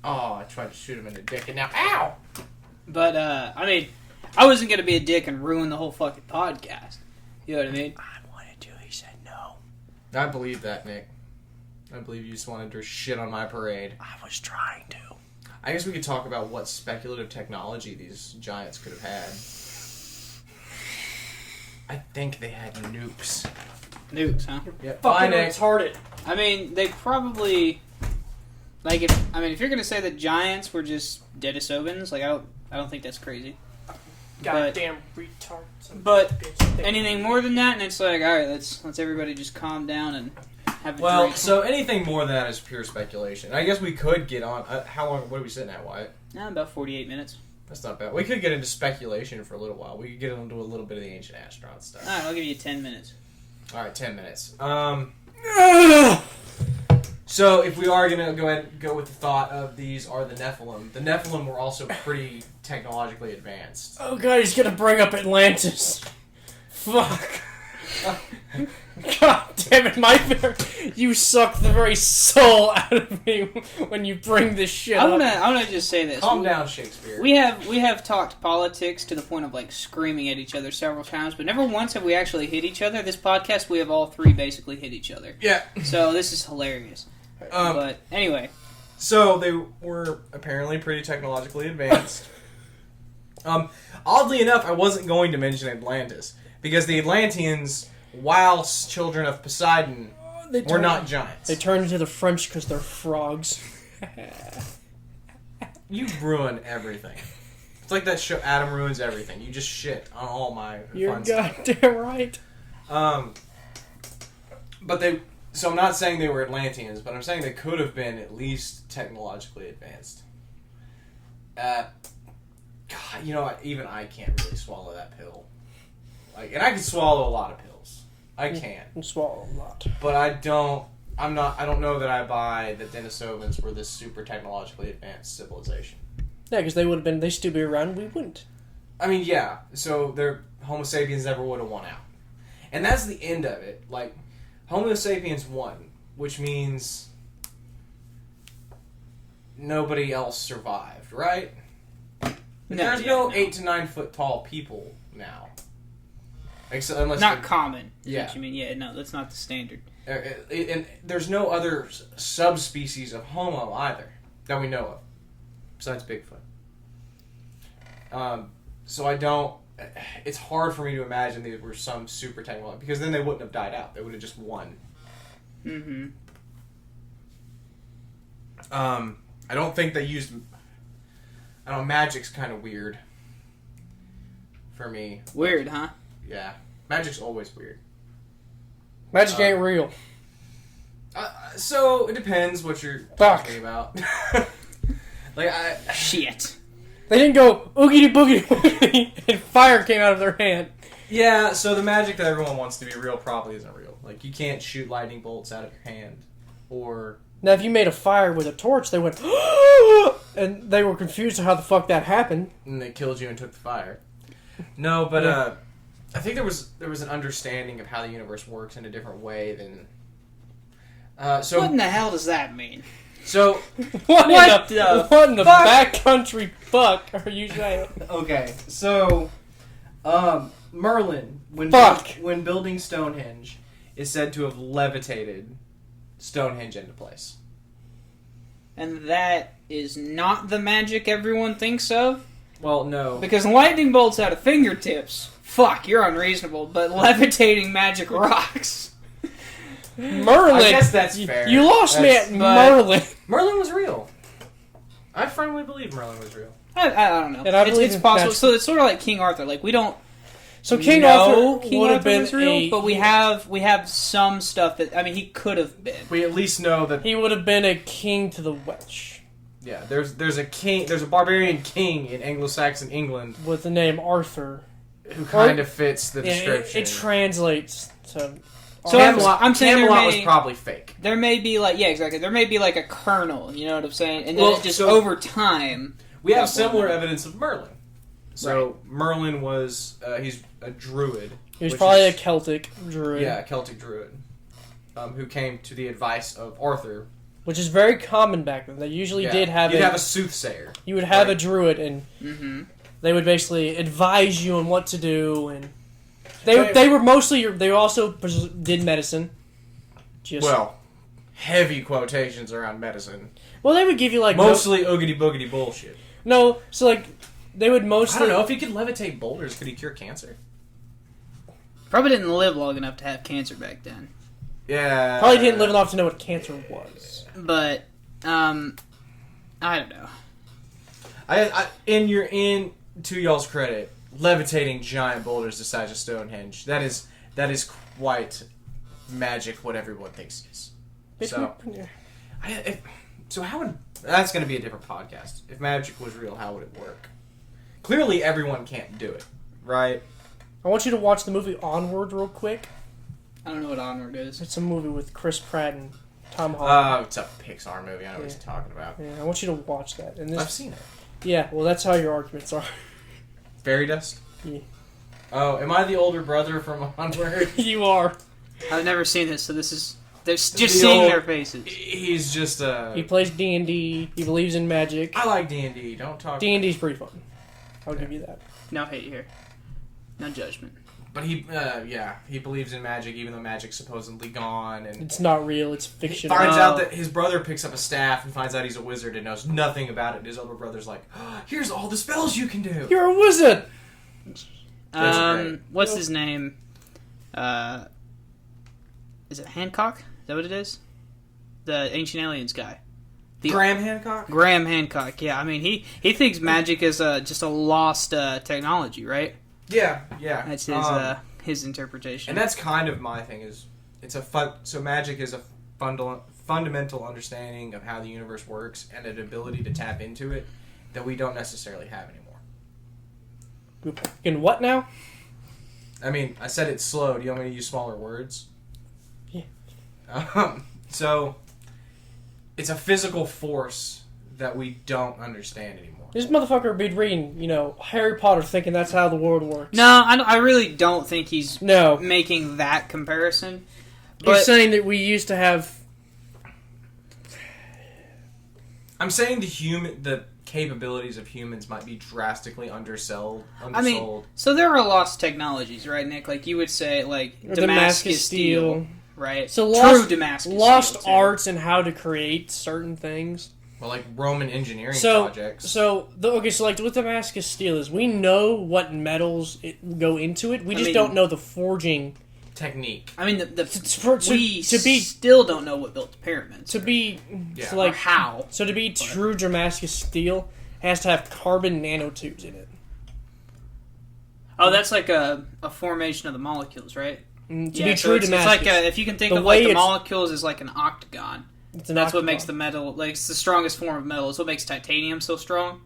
Oh, I tried to shoot him in the dick, and now, ow! But, I mean, I wasn't going to be a dick and ruin the whole fucking podcast. You know what I mean? I wanted to. He said no. I believe that, Nick. I believe you just wanted to shit on my parade. I was trying to. I guess we could talk about what speculative technology these giants could have had. I think they had nukes. Nukes, huh? Yeah, Fucking retarded. I mean, they probably... Like, if you're going to say that giants were just Denisovans, like, I don't think that's crazy. Goddamn retard. But anything more than that, and it's like, all right, let's everybody just calm down and have a drink. So anything more than that is pure speculation. I guess we could get on. How long? What are we sitting at, Wyatt? About 48 minutes. That's not bad. We could get into speculation for a little while. We could get into a little bit of the ancient astronaut stuff. All right, I'll give you 10 minutes. All right, 10 minutes. So if we are going to go ahead and go with the thought of these are the Nephilim were also pretty technologically advanced. Oh god, he's gonna bring up Atlantis. Fuck. God damn it, you suck the very soul out of me when you bring this shit up. I'm gonna just say this. Calm down, Shakespeare. We have talked politics to the point of like screaming at each other several times, but never once have we actually hit each other. This podcast, we have all three basically hit each other. Yeah. So this is hilarious. But anyway. So they were apparently pretty technologically advanced. Oddly enough, I wasn't going to mention Atlantis because the Atlanteans, while children of Poseidon, were not giants. They turned into the French because they're frogs. You ruin everything. It's like that show Adam Ruins Everything. You just shit on all my You're fun stuff. goddamn right. But they So I'm not saying they were Atlanteans, but I'm saying they could have been at least technologically advanced. God, you know what? Even I can't really swallow that pill. Like, and I can swallow a lot of pills. I can. You swallow a lot. But I don't know that I buy that Denisovans were this super technologically advanced civilization. Yeah, because they'd still be around, we wouldn't. I mean, yeah. So their Homo sapiens never would have won out. And that's the end of it. Like, Homo sapiens won, which means nobody else survived, right? There's no 8 to 9 foot tall people now. Unless not common. Yeah. What you mean? Yeah, no, that's not the standard. And there's no other subspecies of Homo either that we know of, besides Bigfoot. So I don't. It's hard for me to imagine they were some super technology, because then they wouldn't have died out. They would have just won. Mm-hmm. I don't think they used. I don't know. Magic's kind of weird. For me. Weird, huh? Yeah, magic's always weird. Magic ain't real. So it depends what you're talking about. Shit. They didn't go oogity boogity boogity and fire came out of their hand. Yeah, so the magic that everyone wants to be real probably isn't real. Like, you can't shoot lightning bolts out of your hand, or... Now, if you made a fire with a torch, they went, and they were confused on how the fuck that happened. And they killed you and took the fire. No, but I think there was an understanding of how the universe works in a different way than... So what in the hell does that mean? So... What in the backcountry fuck are you saying? Okay, so... Merlin, when building Stonehenge, is said to have levitated Stonehenge into place. And that is not the magic everyone thinks of? Well, no. Because lightning bolts out of fingertips, fuck, you're unreasonable, but levitating magic rocks. Merlin! I guess that's fair. You lost me at Merlin. Merlin was real. I firmly believe Merlin was real. I don't know. And I believe it's possible. So it's sort of like King Arthur. Like, we don't So King Arthur King would have Arthur been was real, but we have some stuff that, I mean, he could have been. We at least know that he would have been a king to the Welsh. Yeah, there's a barbarian king in Anglo-Saxon England with the name Arthur, who kind of fits the description. It translates to. So I'm saying Camelot was probably fake. There may be exactly. There may be like a kernel, you know what I'm saying, and then over time. We have similar evidence of Merlin. So Merlin was he's a druid. He was probably a Celtic druid. Yeah, a Celtic druid, who came to the advice of Arthur. Which is very common back then. They usually did have You'd have a soothsayer. You would have a druid, and they would basically advise you on what to do, and they were mostly they also did medicine. Heavy quotations around medicine. Well, they would give you mostly oogity boogity bullshit. No, so they would mostly. I don't know if he could levitate boulders. Could he cure cancer? Probably didn't live long enough to have cancer back then. Yeah. Probably didn't live enough to know what cancer was. But, I don't know. To y'all's credit, levitating giant boulders the size of Stonehenge. That is quite magic. What everyone thinks it is. So how would that's going to be a different podcast? If magic was real, how would it work? Clearly, everyone can't do it, right? I want you to watch the movie Onward real quick. I don't know what Onward is. It's a movie with Chris Pratt and Tom Holland. It's a Pixar movie. I know what he's talking about. Yeah, I want you to watch that. And I've seen it. Yeah, well, that's how your arguments are. Fairy dust? Yeah. Oh, am I the older brother from Onward? You are. I've never seen this, so this is... They're just seeing their faces. He's just He plays D&D. He believes in magic. I like D&D. Don't talk... D&D's pretty fun. I'll give you that. No hate here. No judgment. But he believes in magic, even though magic's supposedly gone, and it's not real. It's fictional. He finds out that his brother picks up a staff and finds out he's a wizard and knows nothing about it. And his older brother's like, "Here's all the spells you can do. You're a wizard." What's his name? Is it Hancock? Is that what it is? The Ancient Aliens guy. Graham Hancock. Graham Hancock. Yeah, I mean he thinks magic is just a lost technology, right? Yeah. That's his interpretation. And that's kind of my thing is so magic is a fundamental understanding of how the universe works and an ability to tap into it that we don't necessarily have anymore. In what now? I mean, I said it's slow. Do you want me to use smaller words? Yeah. So, it's a physical force that we don't understand anymore. This motherfucker would be reading, Harry Potter thinking that's how the world works. No, I really don't think he's making that comparison. But He's saying that we used to have... I'm saying the capabilities of humans might be drastically undersold. I mean, so there are lost technologies, right, Nick? Like you would say, like Damascus steel, right? So true Damascus lost steel, arts and how to create certain things. Well, like Roman engineering projects. So like with Damascus steel is we know what metals go into it. We just don't know the forging technique. I mean, we still don't know what built the pyramids. Or how. So to be true Damascus steel, it has to have carbon nanotubes in it. Oh, that's like a formation of the molecules, right? To be true Damascus. It's like if you can think of like the molecules as like an octagon. That's what makes the metal, like, it's the strongest form of metal. It's what makes titanium so strong,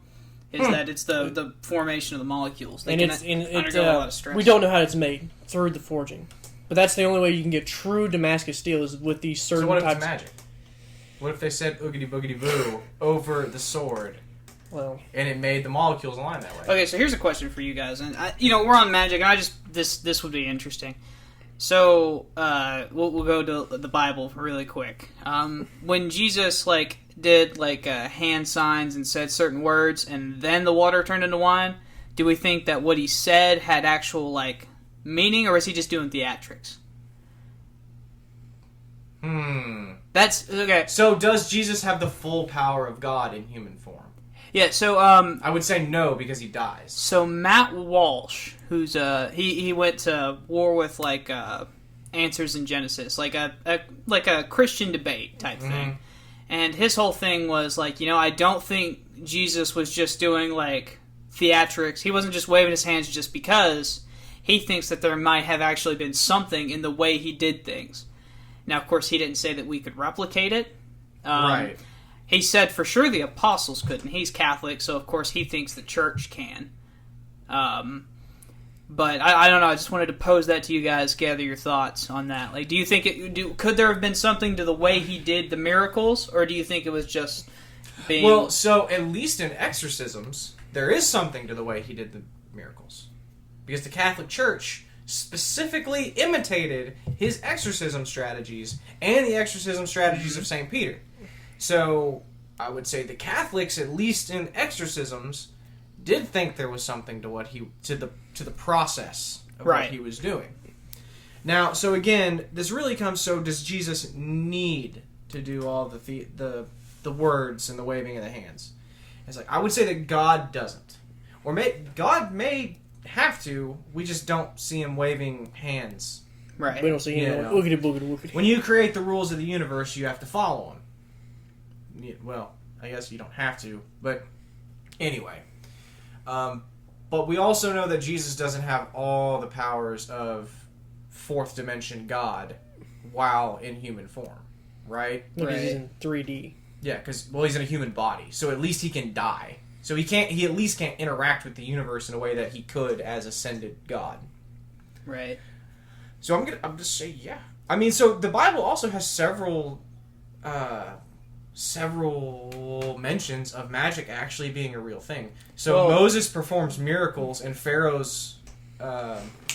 is that it's the formation of the molecules. They undergo a lot of stress. We don't know how it's made through the forging. But that's the only way you can get true Damascus steel is with these certain types. So what if it's magic? What if they said oogity boogity boo over the sword, and it made the molecules align that way? Okay, so here's a question for you guys. And, we're on magic, and this would be interesting. So, we'll go to the Bible really quick. When Jesus, did, hand signs and said certain words, and then the water turned into wine, do we think that what he said had actual, meaning, or is he just doing theatrics? That's, okay. So, does Jesus have the full power of God in human form? Yeah, so, I would say no, because he dies. So, Matt Walsh, who's, he went to war with, Answers in Genesis, like a Christian debate type thing. And his whole thing was, I don't think Jesus was just doing, theatrics. He wasn't just waving his hands just because. He thinks that there might have actually been something in the way he did things. Now, of course, he didn't say that we could replicate it. Right. He said for sure the apostles couldn't. He's Catholic, so of course he thinks the church can. But I don't know. I just wanted to pose that to you guys, gather your thoughts on that. Do you think could there have been something to the way he did the miracles, or do you think it was just being... Well, so at least in exorcisms, there is something to the way he did the miracles. Because the Catholic Church specifically imitated his exorcism strategies and the exorcism strategies of St. Peter. So, I would say the Catholics, at least in exorcisms, did think there was something to the process of what he was doing. Now, so again, this really comes. So, does Jesus need to do all the words and the waving of the hands? It's I would say that God doesn't, or God may have to. We just don't see him waving hands. Right. We don't see him. Woogity boogity woogity. When you create the rules of the universe, you have to follow them. Well, I guess you don't have to, but anyway. But we also know that Jesus doesn't have all the powers of fourth dimension God while in human form, right? Because he's in 3D. Yeah, because he's in a human body, so at least he can die. So he at least can't interact with the universe in a way that he could as ascended God. Right. So I'm just say yeah. I mean, so the Bible also has several mentions of magic actually being a real thing. So Moses performs miracles, and Pharaoh's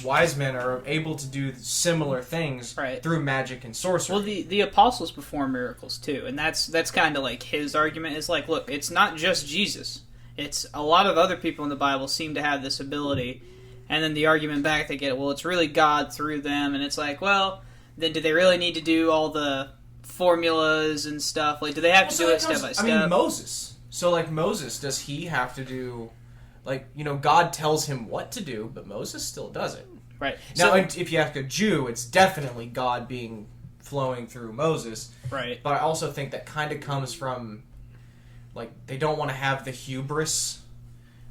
wise men are able to do similar things through magic and sorcery. Well, the apostles perform miracles too, and that's kind of his argument is look, it's not just Jesus. It's a lot of other people in the Bible seem to have this ability, and then the argument back they get, well, it's really God through them, and it's well, then do they really need to do all the formulas and stuff? Do they have to do it step by step? I mean, Moses. So, Moses, does he have to do... God tells him what to do, but Moses still does it. Right. Now, if you ask a Jew, it's definitely God flowing through Moses. Right. But I also think that kind of comes from, they don't want to have the hubris.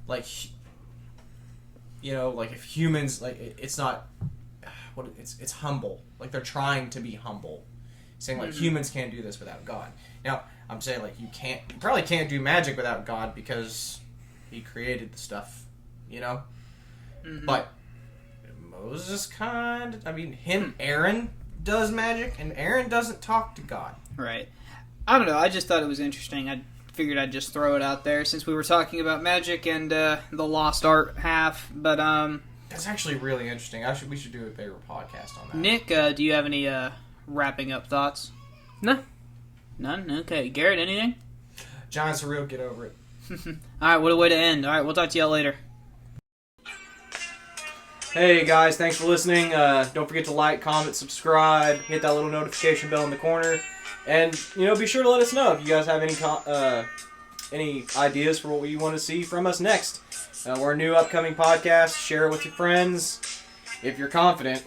If humans, it's not... it's humble. Like they're trying to be humble, saying like humans can't do this without God. Now I'm saying like you probably can't do magic without God because He created the stuff, you know. But Moses Aaron does magic, and Aaron doesn't talk to God. Right. I don't know. I just thought it was interesting. I figured I'd just throw it out there since we were talking about magic and the lost art half. But that's actually really interesting. We should do a bigger podcast on that. Nick, do you have any wrapping up thoughts? No. None? Okay. Garrett, anything? Giants are real. Get over it. Alright, what a way to end. Alright, we'll talk to y'all later. Hey guys, thanks for listening. Don't forget to like, comment, subscribe, hit that little notification bell in the corner, and be sure to let us know if you guys have any ideas for what you want to see from us next. We're a new upcoming podcast. Share it with your friends if you're confident.